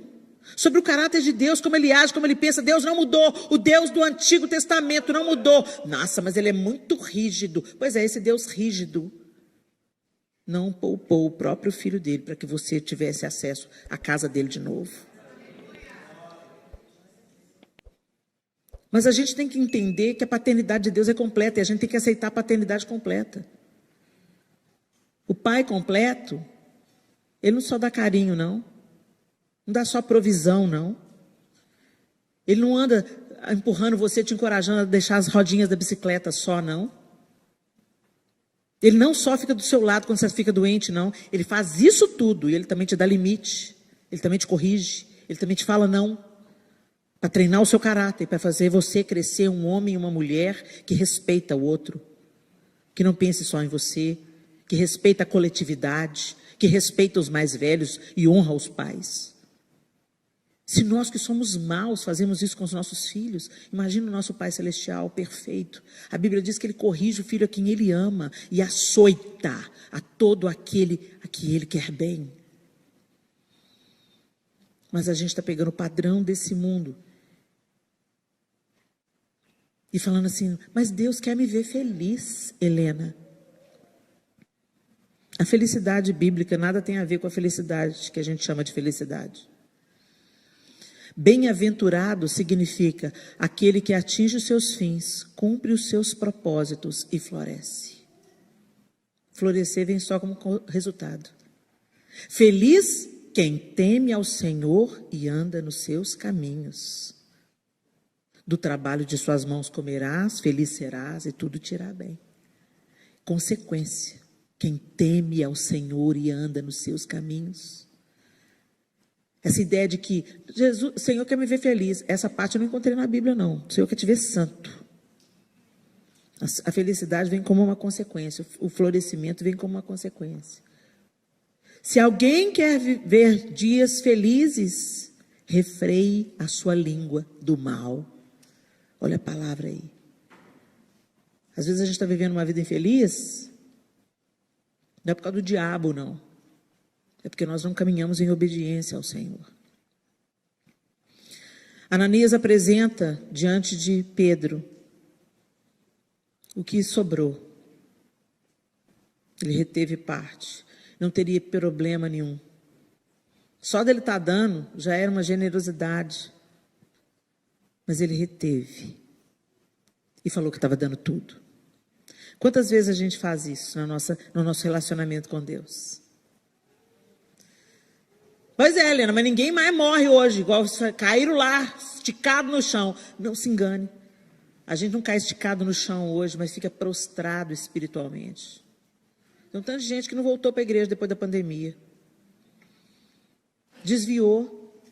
sobre o caráter de Deus, como Ele age, como Ele pensa. Deus não mudou, o Deus do Antigo Testamento não mudou. Nossa, mas Ele é muito rígido. Pois é, esse Deus rígido não poupou o próprio Filho dele para que você tivesse acesso à casa dele de novo. Mas a gente tem que entender que a paternidade de Deus é completa e a gente tem que aceitar a paternidade completa. O pai completo, ele não só dá carinho, não. Não dá só provisão, não. Ele não anda empurrando você, te encorajando a deixar as rodinhas da bicicleta só, não. Ele não só fica do seu lado quando você fica doente, não. Ele faz isso tudo e ele também te dá limite. Ele também te corrige. Ele também te fala não. Para treinar o seu caráter, para fazer você crescer um homem e uma mulher que respeita o outro. Que não pense só em você. Que respeita a coletividade. Que respeita os mais velhos e honra os pais. Se nós que somos maus fazemos isso com os nossos filhos, imagina o nosso Pai Celestial perfeito. A Bíblia diz que Ele corrige o filho a quem Ele ama e açoita a todo aquele a que Ele quer bem. Mas a gente está pegando o padrão desse mundo e falando assim, mas Deus quer me ver feliz, Helena. A felicidade bíblica nada tem a ver com a felicidade que a gente chama de felicidade. Bem-aventurado significa aquele que atinge os seus fins, cumpre os seus propósitos e floresce. Florescer vem só como resultado. Feliz quem teme ao Senhor e anda nos seus caminhos. Do trabalho de suas mãos comerás, feliz serás e tudo te irá bem. Consequência, quem teme ao Senhor e anda nos seus caminhos. Essa ideia de que Jesus, o Senhor quer me ver feliz, essa parte eu não encontrei na Bíblia, não. O Senhor quer te ver santo. A felicidade vem como uma consequência, o florescimento vem como uma consequência. Se alguém quer viver dias felizes, refreie a sua língua do mal. Olha a palavra aí. Às vezes a gente está vivendo uma vida infeliz, não é por causa do diabo, não. É porque nós não caminhamos em obediência ao Senhor. Ananias apresenta diante de Pedro o que sobrou. Ele reteve parte. Não teria problema nenhum. Só dele estar dando já era uma generosidade. Mas ele reteve. E falou que estava dando tudo. Quantas vezes a gente faz isso no nosso relacionamento com Deus? Pois é, Helena, mas ninguém mais morre hoje, igual caíram lá, esticado no chão. Não se engane. A gente não cai esticado no chão hoje, mas fica prostrado espiritualmente. Tem um tanto de gente que não voltou para a igreja depois da pandemia. Desviou,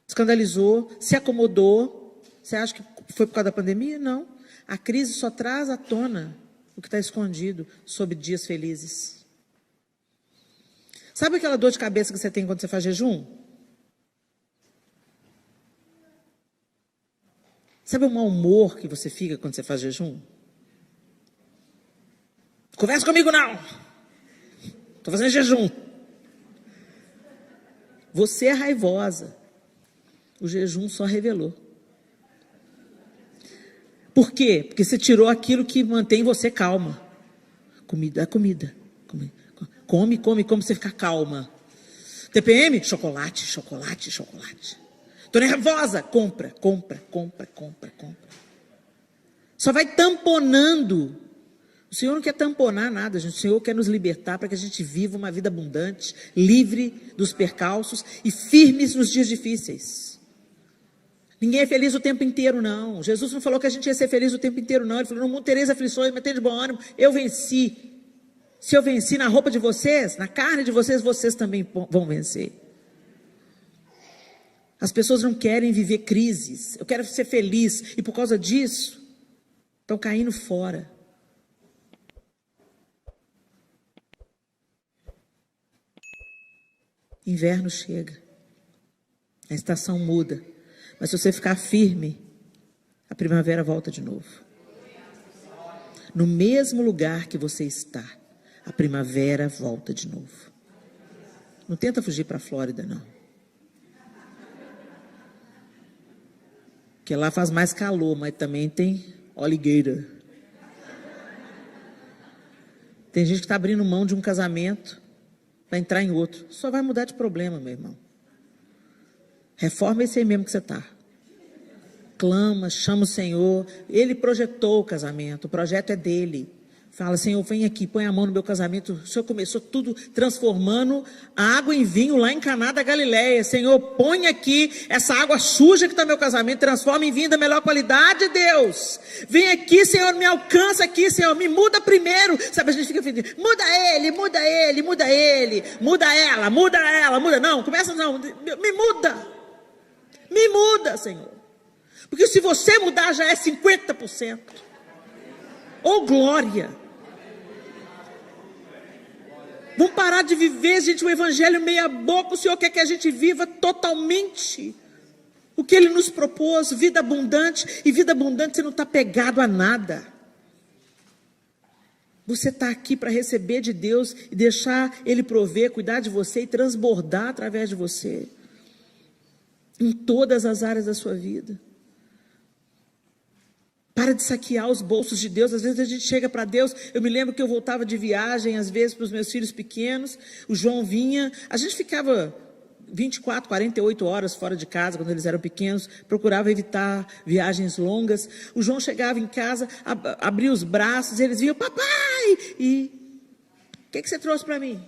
escandalizou, se acomodou. Você acha que foi por causa da pandemia? Não. A crise só traz à tona o que está escondido sob dias felizes. Sabe aquela dor de cabeça que você tem quando você faz jejum? Sabe o mau humor que você fica quando você faz jejum? Conversa comigo não! Estou fazendo jejum. Você é raivosa. O jejum só revelou. Por quê? Porque você tirou aquilo que mantém você calma. Comida. Come, você fica calma. TPM? Chocolate. Estou nervosa. Compra. Só vai tamponando. O Senhor não quer tamponar nada, gente. O Senhor quer nos libertar para que a gente viva uma vida abundante, livre dos percalços e firmes nos dias difíceis. Ninguém é feliz o tempo inteiro, não. Jesus não falou que a gente ia ser feliz o tempo inteiro, não. Ele falou, no mundo tereis aflições, mas tem de bom ânimo. Eu venci. Se eu venci na roupa de vocês, na carne de vocês, vocês também vão vencer. As pessoas não querem viver crises. Eu quero ser feliz. E por causa disso, estão caindo fora. Inverno chega. A estação muda. Mas se você ficar firme, a primavera volta de novo. No mesmo lugar que você está, a primavera volta de novo. Não tenta fugir para a Flórida, não. Porque lá faz mais calor, mas também tem alligator. Tem gente que está abrindo mão de um casamento para entrar em outro. Só vai mudar de problema, meu irmão. Reforma esse aí mesmo que você está. Clama, chama o Senhor. Ele projetou o casamento, o projeto é dele. Fala, Senhor, vem aqui, põe a mão no meu casamento. O Senhor começou tudo transformando a água em vinho lá em Caná da Galileia. Senhor, põe aqui essa água suja que está no meu casamento, transforma em vinho da melhor qualidade, Deus. Vem aqui, Senhor, me alcança aqui, Senhor, me muda primeiro. Sabe, a gente fica pedindo, muda ele. Muda ela. Não, começa não, me muda, Senhor. Porque se você mudar já é 50%. Oh, glória. Vamos parar de viver, gente, o evangelho meia boca. O Senhor quer que a gente viva totalmente o que Ele nos propôs, vida abundante. E vida abundante você não está pegado a nada. Você está aqui para receber de Deus e deixar Ele prover, cuidar de você e transbordar através de você. Em todas as áreas da sua vida. Para de saquear os bolsos de Deus. Às vezes a gente chega para Deus. Eu me lembro que eu voltava de viagem, às vezes para os meus filhos pequenos. O João vinha. A gente ficava 24, 48 horas fora de casa quando eles eram pequenos. Procurava evitar viagens longas. O João chegava em casa, abria os braços. E eles vinham, papai! E o que você trouxe para mim?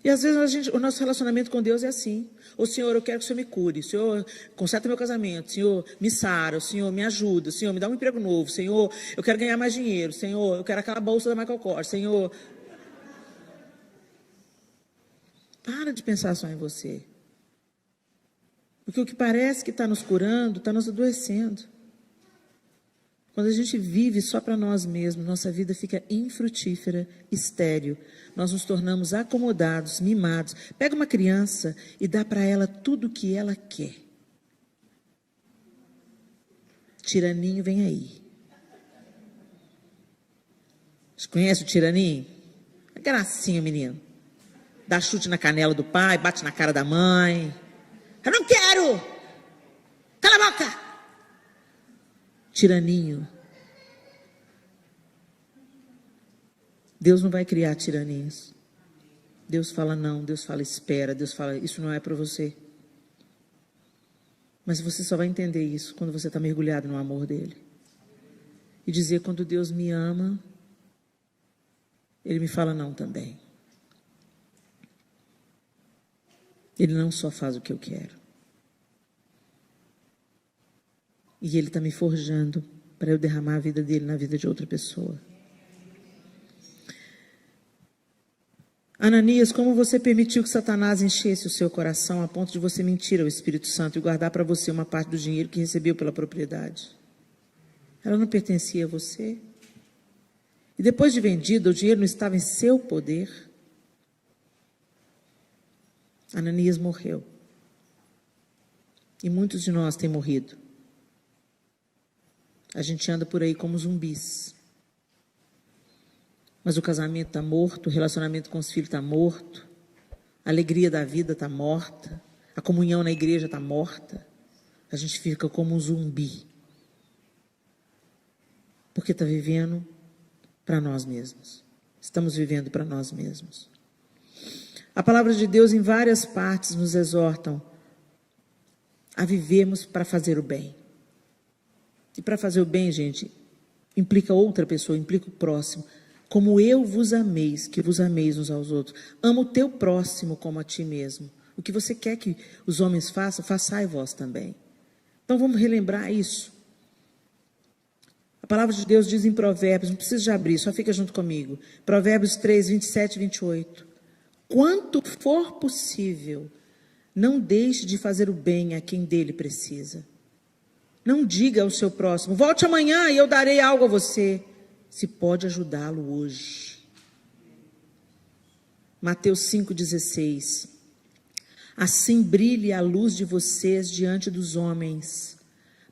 E às vezes o nosso relacionamento com Deus é assim. Ô Senhor, eu quero que o Senhor me cure. Senhor, conserta meu casamento. Senhor, me sara. Senhor, me ajuda. Senhor, me dá um emprego novo. Senhor, eu quero ganhar mais dinheiro. Senhor, eu quero aquela bolsa da Michael Kors. Senhor, para de pensar só em você. Porque o que parece que está nos curando, está nos adoecendo. Quando a gente vive só para nós mesmos, nossa vida fica infrutífera, estéril. Nós nos tornamos acomodados, mimados. Pega uma criança e dá para ela tudo o que ela quer. Tiraninho vem aí. Você conhece o tiraninho? É gracinha, menino. Dá chute na canela do pai, bate na cara da mãe. Eu não quero! Cala a boca! Tiraninho. Deus não vai criar tiraninhos. Deus fala não, Deus fala espera, Deus fala isso não é para você. Mas você só vai entender isso quando você está mergulhado no amor dele. E dizer, quando Deus me ama, ele me fala não também. Ele não só faz o que eu quero. E ele está me forjando para eu derramar a vida dele na vida de outra pessoa. Ananias, como você permitiu que Satanás enchesse o seu coração a ponto de você mentir ao Espírito Santo e guardar para você uma parte do dinheiro que recebeu pela propriedade? Ela não pertencia a você. E depois de vendida, o dinheiro não estava em seu poder. Ananias morreu. E muitos de nós têm morrido. A gente anda por aí como zumbis. Mas o casamento está morto, o relacionamento com os filhos está morto, a alegria da vida está morta, a comunhão na igreja está morta. A gente fica como um zumbi. Porque está vivendo para nós mesmos. Estamos vivendo para nós mesmos. A palavra de Deus em várias partes nos exortam a vivermos para fazer o bem. E para fazer o bem, gente, implica outra pessoa, implica o próximo. Como eu vos ameis, que vos ameis uns aos outros. Ama o teu próximo como a ti mesmo. O que você quer que os homens façam, façai vós também. Então vamos relembrar isso. A palavra de Deus diz em Provérbios, não precisa de abrir, só fica junto comigo. Provérbios 3, 27 e 28. Quanto for possível, não deixe de fazer o bem a quem dele precisa. Não diga ao seu próximo, volte amanhã e eu darei algo a você. Se pode ajudá-lo hoje. Mateus 5,16. Assim brilhe a luz de vocês diante dos homens,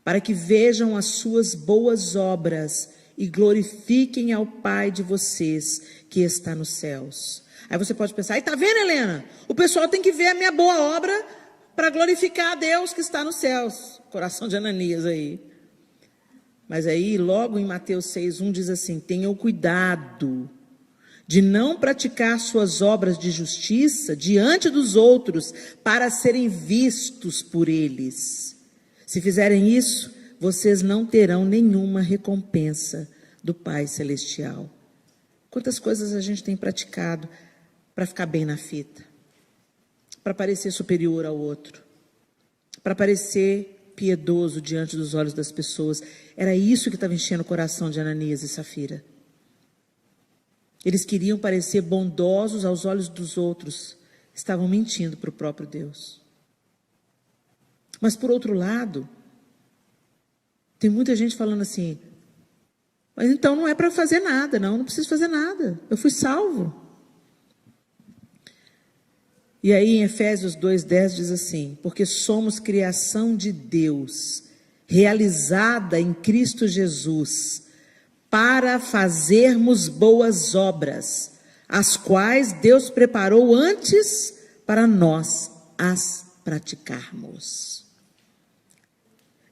para que vejam as suas boas obras e glorifiquem ao Pai de vocês que está nos céus. Aí você pode pensar, está vendo, Helena? O pessoal tem que ver a minha boa obra para glorificar a Deus que está nos céus. Coração de Ananias aí. Mas aí, logo em Mateus 6,1 diz assim, tenham cuidado de não praticar suas obras de justiça diante dos outros para serem vistos por eles. Se fizerem isso, vocês não terão nenhuma recompensa do Pai Celestial. Quantas coisas a gente tem praticado para ficar bem na fita, para parecer superior ao outro, para parecer piedoso diante dos olhos das pessoas. Era isso que estava enchendo o coração de Ananias e Safira. Eles queriam parecer bondosos aos olhos dos outros, estavam mentindo para o próprio Deus. Mas por outro lado, tem muita gente falando assim, mas então não é para fazer nada, não preciso fazer nada, eu fui salvo. E aí em Efésios 2,10 diz assim, porque somos criação de Deus, realizada em Cristo Jesus, para fazermos boas obras, as quais Deus preparou antes para nós as praticarmos.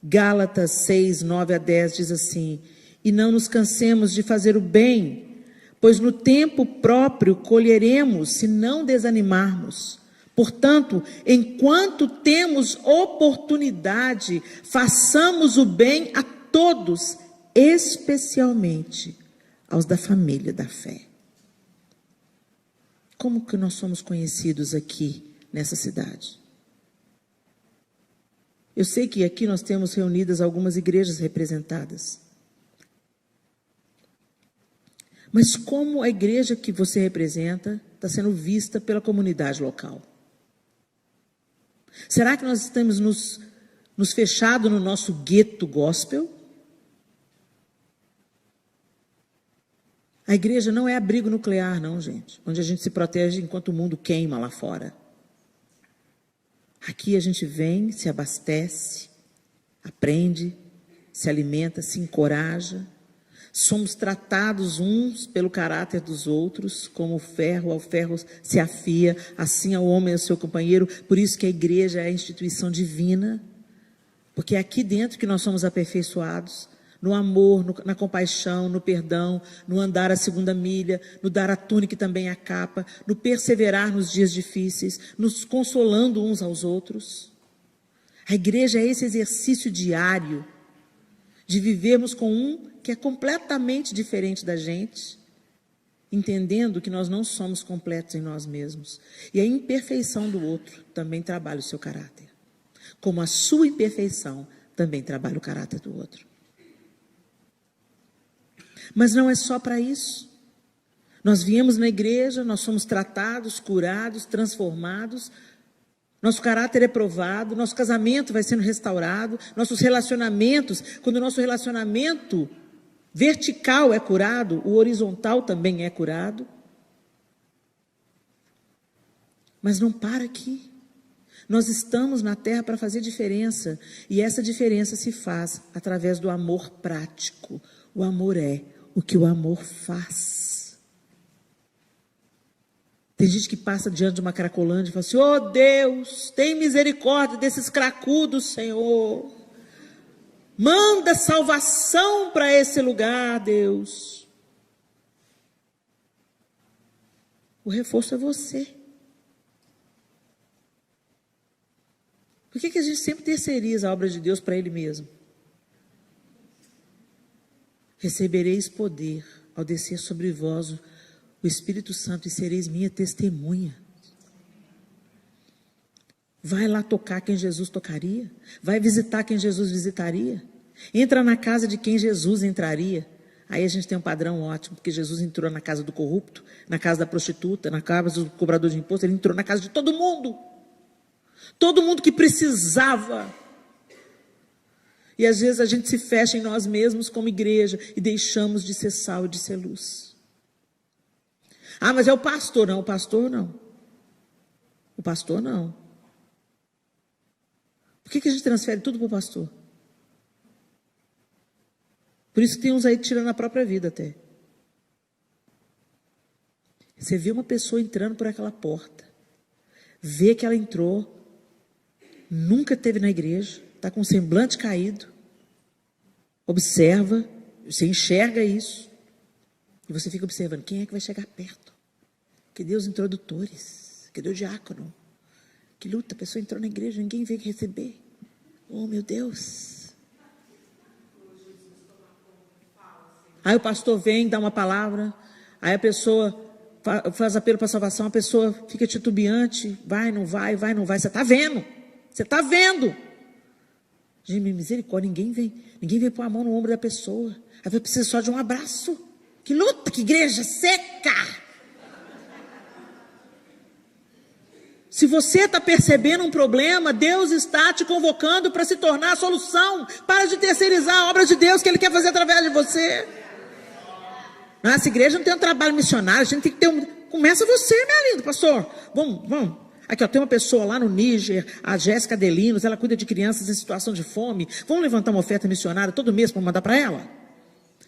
Gálatas 6, 9 a 10 diz assim, e não nos cansemos de fazer o bem, pois no tempo próprio colheremos se não desanimarmos. Portanto, enquanto temos oportunidade, façamos o bem a todos, especialmente aos da família da fé. Como que nós somos conhecidos aqui nessa cidade? Eu sei que aqui nós temos reunidas algumas igrejas representadas. Mas como a igreja que você representa está sendo vista pela comunidade local? Será que nós estamos nos fechado no nosso gueto gospel? A igreja não é abrigo nuclear, não, gente, onde a gente se protege enquanto o mundo queima lá fora. Aqui a gente vem, se abastece, aprende, se alimenta, se encoraja. Somos tratados uns pelo caráter dos outros, como o ferro ao ferro se afia, assim ao homem ao seu companheiro. Por isso que a igreja é a instituição divina, porque é aqui dentro que nós somos aperfeiçoados, no amor, na compaixão, no perdão, no andar a segunda milha, no dar a túnica e também a capa, no perseverar nos dias difíceis, nos consolando uns aos outros. A igreja é esse exercício diário de vivermos com um que é completamente diferente da gente, entendendo que nós não somos completos em nós mesmos. E a imperfeição do outro também trabalha o seu caráter. Como a sua imperfeição também trabalha o caráter do outro. Mas não é só para isso. Nós viemos na igreja, nós somos tratados, curados, transformados. Nosso caráter é provado, nosso casamento vai sendo restaurado, nossos relacionamentos, quando o nosso relacionamento vertical é curado, o horizontal também é curado. Mas não para aqui. Nós estamos na terra para fazer diferença, e essa diferença se faz através do amor prático. O amor é o que o amor faz. Tem gente que passa diante de uma cracolândia e fala assim: oh Deus, tem misericórdia desses cracudos, Senhor. Manda salvação para esse lugar, Deus. O reforço é você. Por que a gente sempre terceiriza a obra de Deus para Ele mesmo? Recebereis poder ao descer sobre vós o Espírito Santo e sereis minha testemunha. Vai lá tocar quem Jesus tocaria. Vai visitar quem Jesus visitaria. Entra na casa de quem Jesus entraria. Aí a gente tem um padrão ótimo, porque Jesus entrou na casa do corrupto, na casa da prostituta, na casa do cobrador de imposto. Ele entrou na casa de todo mundo. Todo mundo que precisava. E às vezes a gente se fecha em nós mesmos como igreja e deixamos de ser sal e de ser luz. Ah, mas é o pastor. Não, o pastor não. O pastor não. Por que a gente transfere tudo para o pastor? Por isso que tem uns aí tirando a própria vida até. Você vê uma pessoa entrando por aquela porta, vê que ela entrou, nunca esteve na igreja, está com o semblante caído, observa, você enxerga isso, e você fica observando, quem é que vai chegar perto? Cadê os introdutores? Cadê o diácono? Que luta, a pessoa entrou na igreja, ninguém veio receber. Oh, meu Deus. Aí o pastor vem, dá uma palavra, aí a pessoa faz apelo para a salvação, a pessoa fica titubeante, vai, não vai, você está vendo, gente, misericórdia, ninguém vem pôr a mão no ombro da pessoa, aí vai precisar só de um abraço. Que luta, que igreja seca. Se você está percebendo um problema, Deus está te convocando para se tornar a solução. Para de terceirizar a obra de Deus que Ele quer fazer através de você. Nossa igreja não tem um trabalho missionário, a gente tem que ter um... Começa você, minha linda, pastor. Vamos. Aqui, ó, tem uma pessoa lá no Níger, a Jéssica Delinos, ela cuida de crianças em situação de fome. Vamos levantar uma oferta missionária todo mês para mandar para ela?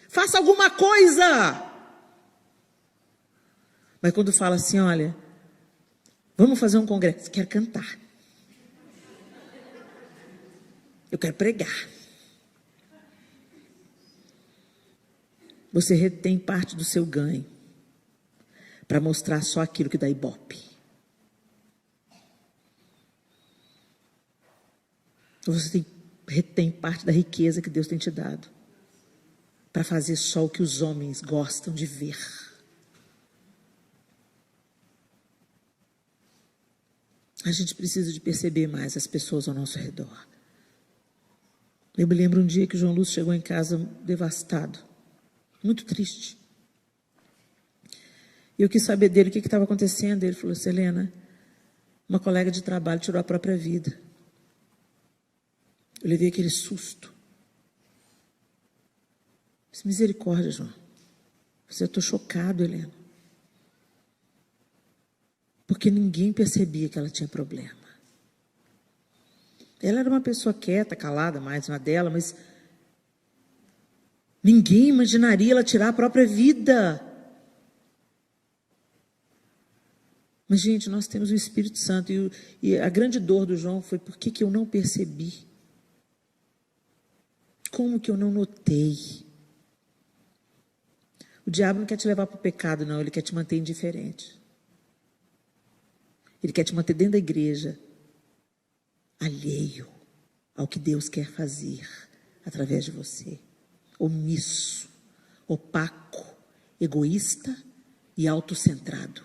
Faça alguma coisa. Mas quando fala assim, olha, vamos fazer um congresso, quero cantar. Eu quero pregar. Você retém parte do seu ganho para mostrar só aquilo que dá ibope. Você retém parte da riqueza que Deus tem te dado para fazer só o que os homens gostam de ver. A gente precisa de perceber mais as pessoas ao nosso redor. Eu me lembro um dia que o João Lúcio chegou em casa devastado, muito triste. E eu quis saber dele o que estava acontecendo. Ele falou assim: Helena, uma colega de trabalho tirou a própria vida. Eu levei aquele susto. Disse, misericórdia, João. Eu estou chocado, Helena. Porque ninguém percebia que ela tinha problema. Ela era uma pessoa quieta, calada, mais na dela, mas Ninguém imaginaria ela tirar a própria vida. Mas, gente, nós temos o Espírito Santo. E a grande dor do João foi: por que eu não percebi? Como que eu não notei? O diabo não quer te levar para o pecado, não. Ele quer te manter indiferente. Ele quer te manter dentro da igreja, alheio ao que Deus quer fazer através de você. Omisso, opaco, egoísta e autocentrado.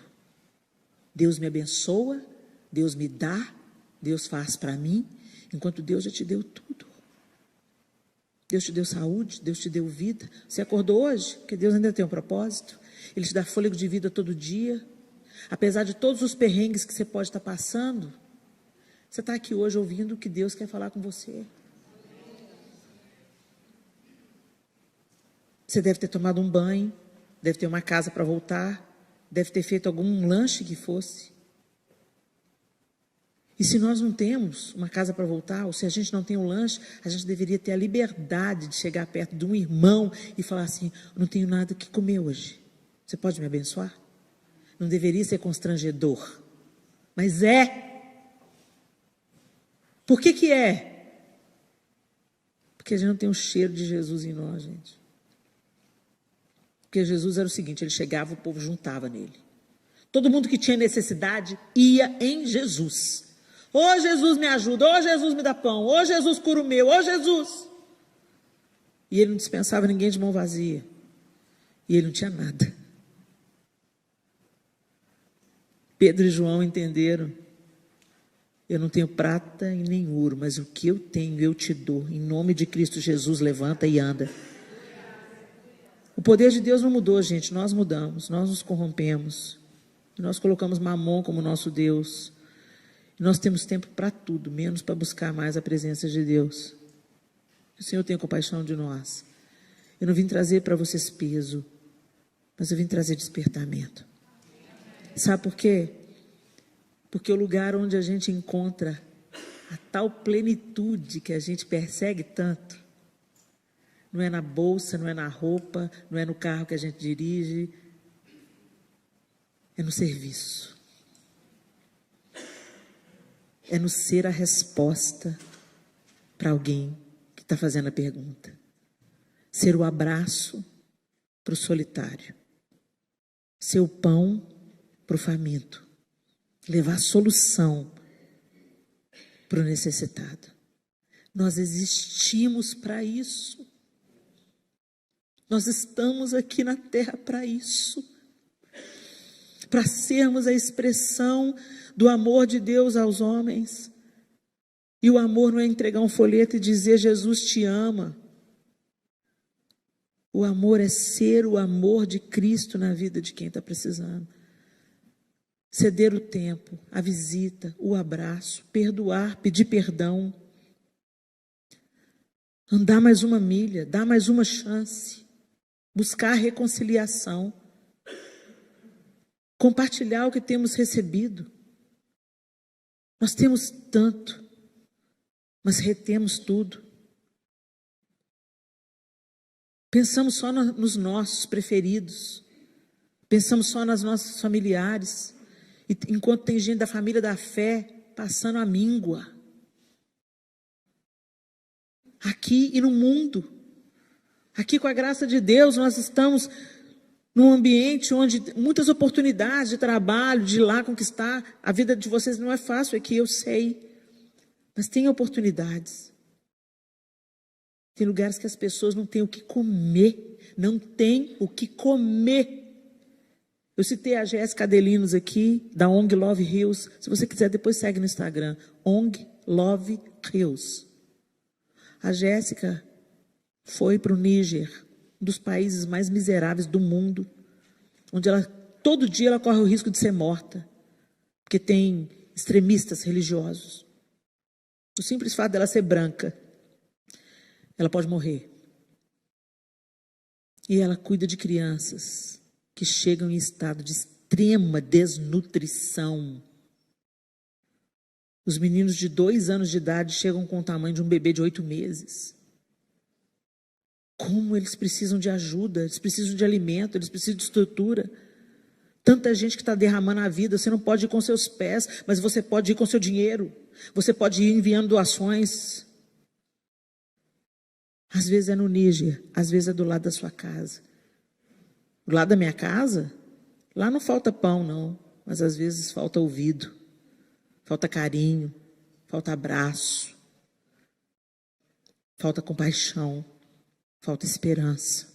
Deus me abençoa, Deus me dá, Deus faz para mim, enquanto Deus já te deu tudo. Deus te deu saúde, Deus te deu vida. Você acordou hoje? Porque Deus ainda tem um propósito. Ele te dá fôlego de vida todo dia. Apesar de todos os perrengues que você pode estar passando, você está aqui hoje ouvindo o que Deus quer falar com você. Você deve ter tomado um banho, deve ter uma casa para voltar, deve ter feito algum lanche que fosse. E se nós não temos uma casa para voltar, ou se a gente não tem um lanche, a gente deveria ter a liberdade de chegar perto de um irmão e falar assim: eu não tenho nada que comer hoje. Você pode me abençoar? Não deveria ser constrangedor, mas é. Por que é? Porque a gente não tem o cheiro de Jesus em nós, gente. Porque Jesus era o seguinte: ele chegava, o povo juntava nele. Todo mundo que tinha necessidade ia em Jesus. Ô Jesus, me ajuda, ô Jesus, me dá pão, ô Jesus, cura o meu, ô Jesus. E ele não dispensava ninguém de mão vazia. E ele não tinha nada. Pedro e João entenderam: eu não tenho prata e nem ouro, mas o que eu tenho eu te dou. Em nome de Cristo Jesus, levanta e anda. O poder de Deus não mudou, gente. Nós mudamos, nós nos corrompemos. Nós colocamos Mamon como nosso Deus. Nós temos tempo para tudo, menos para buscar mais a presença de Deus. O Senhor tem compaixão de nós. Eu não vim trazer para vocês peso, mas eu vim trazer despertamento. Sabe por quê? Porque o lugar onde a gente encontra a tal plenitude que a gente persegue tanto, não é na bolsa, não é na roupa, não é no carro que a gente dirige, é no serviço. É no ser a resposta para alguém que está fazendo a pergunta. Ser o abraço para o solitário. Ser o pão para o faminto. Levar a solução para o necessitado. Nós existimos para isso. Nós estamos aqui na terra para isso. Para sermos a expressão do amor de Deus aos homens. E o amor não é entregar um folheto e dizer Jesus te ama. O amor é ser o amor de Cristo na vida de quem está precisando. Ceder o tempo, a visita, o abraço, perdoar, pedir perdão. Andar mais uma milha, dar mais uma chance. Buscar reconciliação. Compartilhar o que temos recebido. Nós temos tanto, mas retemos tudo. Pensamos só nos nossos preferidos. Pensamos só nas nossas familiares. E, enquanto tem gente da família da fé passando a míngua. Aqui e no mundo. Aqui, com a graça de Deus, nós estamos num ambiente onde muitas oportunidades de trabalho, de ir lá conquistar. A vida de vocês não é fácil aqui, eu sei. Mas tem oportunidades. Tem lugares que as pessoas não têm o que comer. Não têm o que comer. Eu citei a Jéssica Adelinos aqui, da ONG Love Hills. Se você quiser, depois segue no Instagram. ONG Love Hills. A Jéssica foi para o Níger, um dos países mais miseráveis do mundo, onde todo dia ela corre o risco de ser morta, porque tem extremistas religiosos. O simples fato dela ser branca, ela pode morrer. E ela cuida de crianças que chegam em estado de extrema desnutrição. Os meninos de 2 anos de idade chegam com o tamanho de um bebê de 8 meses. Como eles precisam de ajuda, eles precisam de alimento, eles precisam de estrutura. Tanta gente que está derramando a vida, você não pode ir com seus pés, mas você pode ir com seu dinheiro. Você pode ir enviando doações. Às vezes é no Níger, às vezes é do lado da sua casa. Do lado da minha casa, lá não falta pão, não. Mas às vezes falta ouvido, falta carinho, falta abraço, falta compaixão, falta esperança.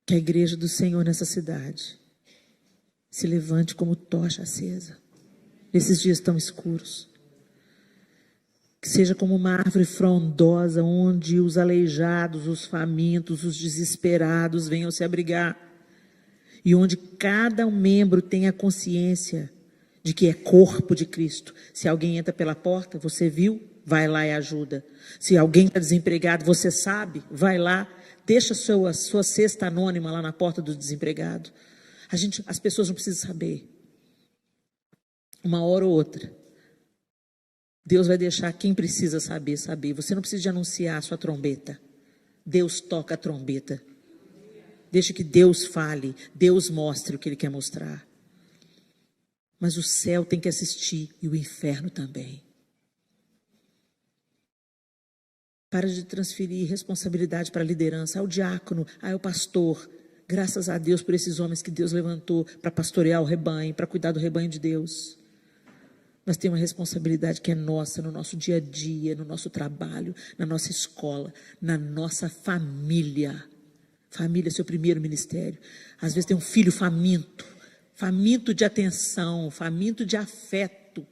Que a igreja do Senhor nessa cidade se levante como tocha acesa, nesses dias tão escuros. Que seja como uma árvore frondosa, onde os aleijados, os famintos, os desesperados venham se abrigar. E onde cada membro tenha consciência de que é corpo de Cristo. Se alguém entra pela porta, você viu, vai lá e ajuda. Se alguém está desempregado, você sabe, vai lá, deixa a sua cesta anônima lá na porta do desempregado. As pessoas não precisam saber. Uma hora ou outra, Deus vai deixar quem precisa saber, saber. Você não precisa de anunciar a sua trombeta. Deus toca a trombeta. Deixa que Deus fale, Deus mostre o que Ele quer mostrar. Mas o céu tem que assistir e o inferno também. Para de transferir responsabilidade para a liderança, ao diácono, ao pastor. Graças a Deus por esses homens que Deus levantou para pastorear o rebanho, para cuidar do rebanho de Deus. Nós temos uma responsabilidade que é nossa no nosso dia a dia, no nosso trabalho, na nossa escola, na nossa família. Família é seu primeiro ministério. Às vezes tem um filho faminto, faminto de atenção, faminto de afeto.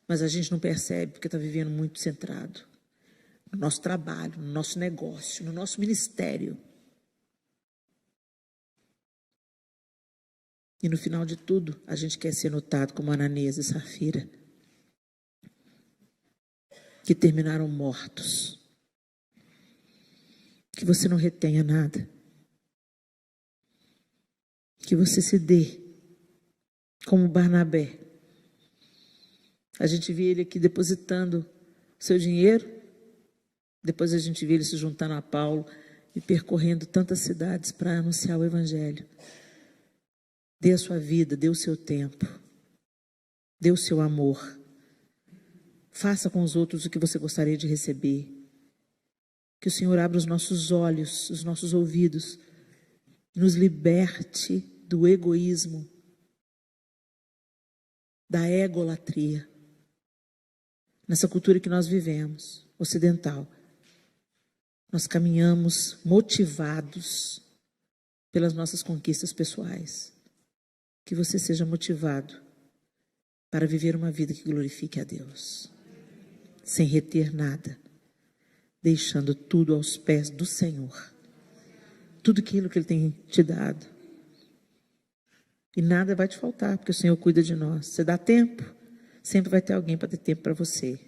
Mas a gente não percebe porque está vivendo muito centrado no nosso trabalho, no nosso negócio, no nosso ministério. E no final de tudo, a gente quer ser notado como Ananias e Safira, que terminaram mortos. Que você não retenha nada. Que você se dê como Barnabé. A gente vê ele aqui depositando seu dinheiro, depois a gente vê ele se juntando a Paulo e percorrendo tantas cidades para anunciar o Evangelho. Dê a sua vida, dê o seu tempo, dê o seu amor. Faça com os outros o que você gostaria de receber. Que o Senhor abra os nossos olhos, os nossos ouvidos, nos liberte do egoísmo, da egolatria. Nessa cultura que nós vivemos, ocidental, nós caminhamos motivados pelas nossas conquistas pessoais. Que você seja motivado para viver uma vida que glorifique a Deus, sem reter nada, deixando tudo aos pés do Senhor, tudo aquilo que Ele tem te dado. E nada vai te faltar, porque o Senhor cuida de nós. Você dá tempo, sempre vai ter alguém para ter tempo para você.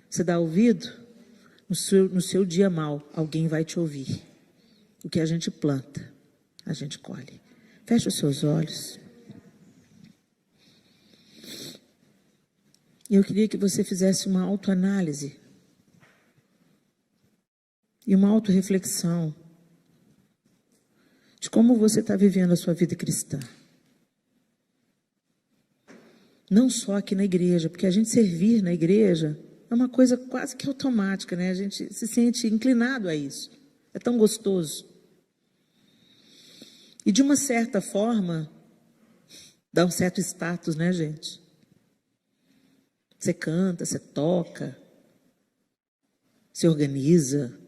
Você dá ouvido, no seu dia mal, alguém vai te ouvir. O que a gente planta, a gente colhe. Feche os seus olhos. Eu queria que você fizesse uma autoanálise e uma autorreflexão de como você está vivendo a sua vida cristã. Não só aqui na igreja, porque a gente servir na igreja é uma coisa quase que automática, né? A gente se sente inclinado a isso. É tão gostoso. E de uma certa forma, dá um certo status, né, gente? Você canta, você toca, você organiza,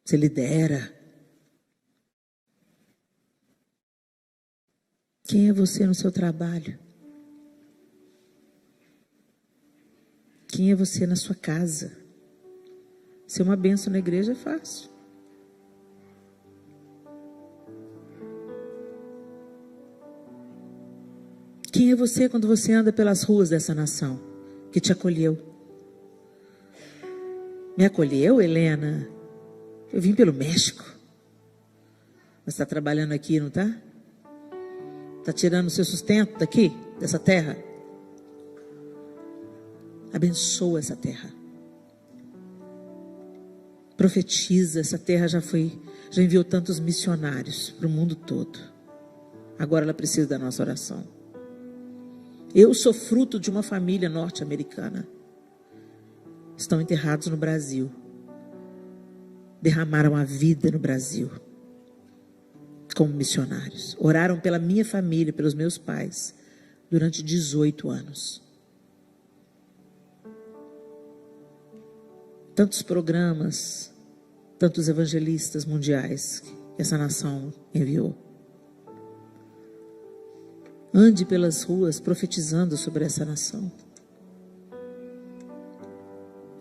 você lidera. Quem é você no seu trabalho? Quem é você na sua casa? Ser uma bênção na igreja é fácil. Quem é você quando você anda pelas ruas dessa nação que te acolheu? Me acolheu, Helena? Eu vim pelo México. Você está trabalhando aqui, não está? Está tirando o seu sustento daqui, dessa terra? Abençoa essa terra. Profetiza, essa terra já enviou tantos missionários para o mundo todo. Agora ela precisa da nossa oração. Eu sou fruto de uma família norte-americana. Estão enterrados no Brasil. Derramaram a vida no Brasil como missionários. Oraram pela minha família, pelos meus pais, durante 18 anos. Tantos programas, tantos evangelistas mundiais que essa nação enviou. Ande pelas ruas profetizando sobre essa nação.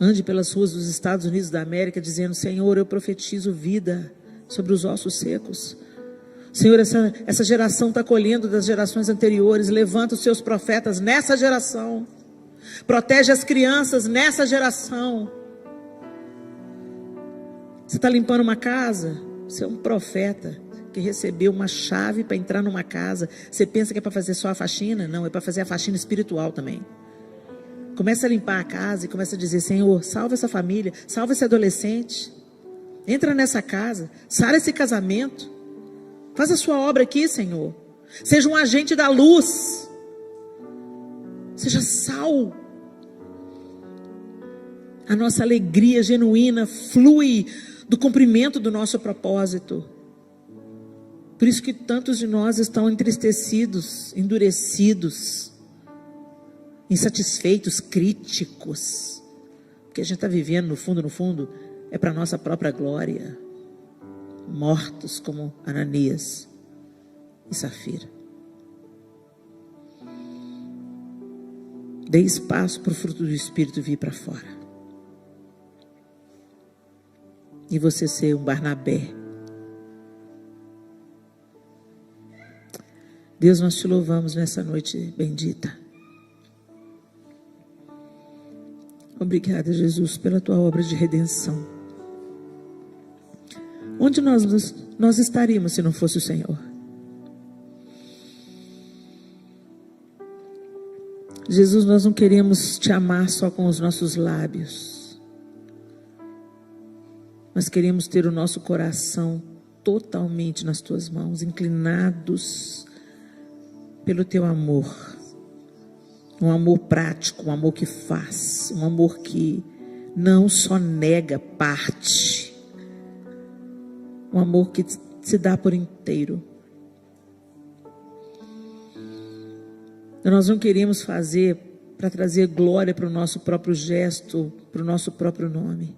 Ande pelas ruas dos Estados Unidos da América dizendo: Senhor, eu profetizo vida sobre os ossos secos. Senhor, essa geração está colhendo das gerações anteriores. Levanta os seus profetas nessa geração. Protege as crianças nessa geração. Você está limpando uma casa? Você é um profeta que recebeu uma chave para entrar numa casa. Você pensa que é para fazer só a faxina? Não, é para fazer a faxina espiritual também. Começa a limpar a casa e começa a dizer: Senhor, salva essa família, salva esse adolescente. Entra nessa casa, sara esse casamento. Faz a sua obra aqui, Senhor. Seja um agente da luz. Seja sal. A nossa alegria genuína flui do cumprimento do nosso propósito. Por isso que tantos de nós estão entristecidos, endurecidos, insatisfeitos, críticos. Porque a gente está vivendo, no fundo, é para a nossa própria glória. Mortos como Ananias e Safira. Dê espaço para o fruto do Espírito vir para fora. E você ser um Barnabé. Deus, nós te louvamos nessa noite bendita. Obrigada, Jesus, pela tua obra de redenção. Onde nós estaríamos se não fosse o Senhor? Jesus, nós não queremos te amar só com os nossos lábios. Nós queremos ter o nosso coração totalmente nas tuas mãos, inclinados pelo teu amor. Um amor prático, um amor que faz, um amor que não só nega parte. Um amor que se dá por inteiro. Nós não queremos fazer para trazer glória para o nosso próprio gesto, para o nosso próprio nome.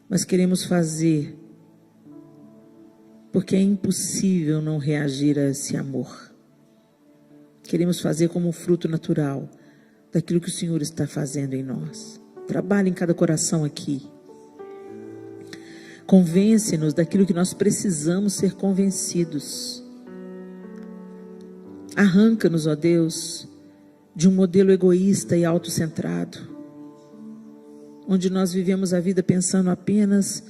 Mas queremos fazer porque é impossível não reagir a esse amor. Queremos fazer como um fruto natural daquilo que o Senhor está fazendo em nós. Trabalhe em cada coração aqui. Convence-nos daquilo que nós precisamos ser convencidos. Arranca-nos, ó Deus, de um modelo egoísta e autocentrado, onde nós vivemos a vida pensando apenas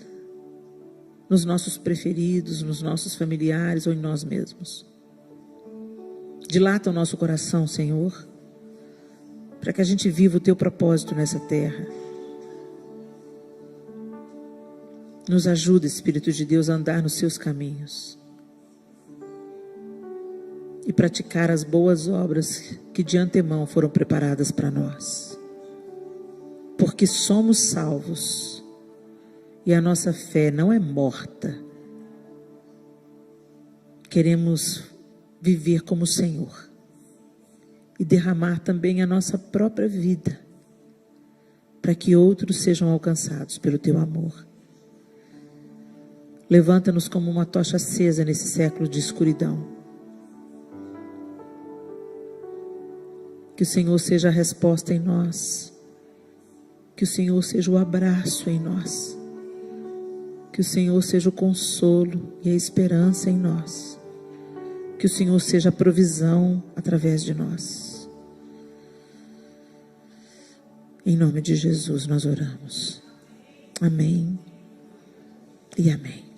nos nossos preferidos, nos nossos familiares ou em nós mesmos. Dilata o nosso coração, Senhor, para que a gente viva o teu propósito nessa terra. Nos ajuda, Espírito de Deus, a andar nos seus caminhos e praticar as boas obras que de antemão foram preparadas para nós. Porque somos salvos e a nossa fé não é morta. Queremos viver como o Senhor e derramar também a nossa própria vida para que outros sejam alcançados pelo teu amor. Levanta-nos como uma tocha acesa nesse século de escuridão. Que o Senhor seja a resposta em nós. Que o Senhor seja o abraço em nós. Que o Senhor seja o consolo e a esperança em nós. Que o Senhor seja a provisão através de nós. Em nome de Jesus nós oramos. Amém e amém.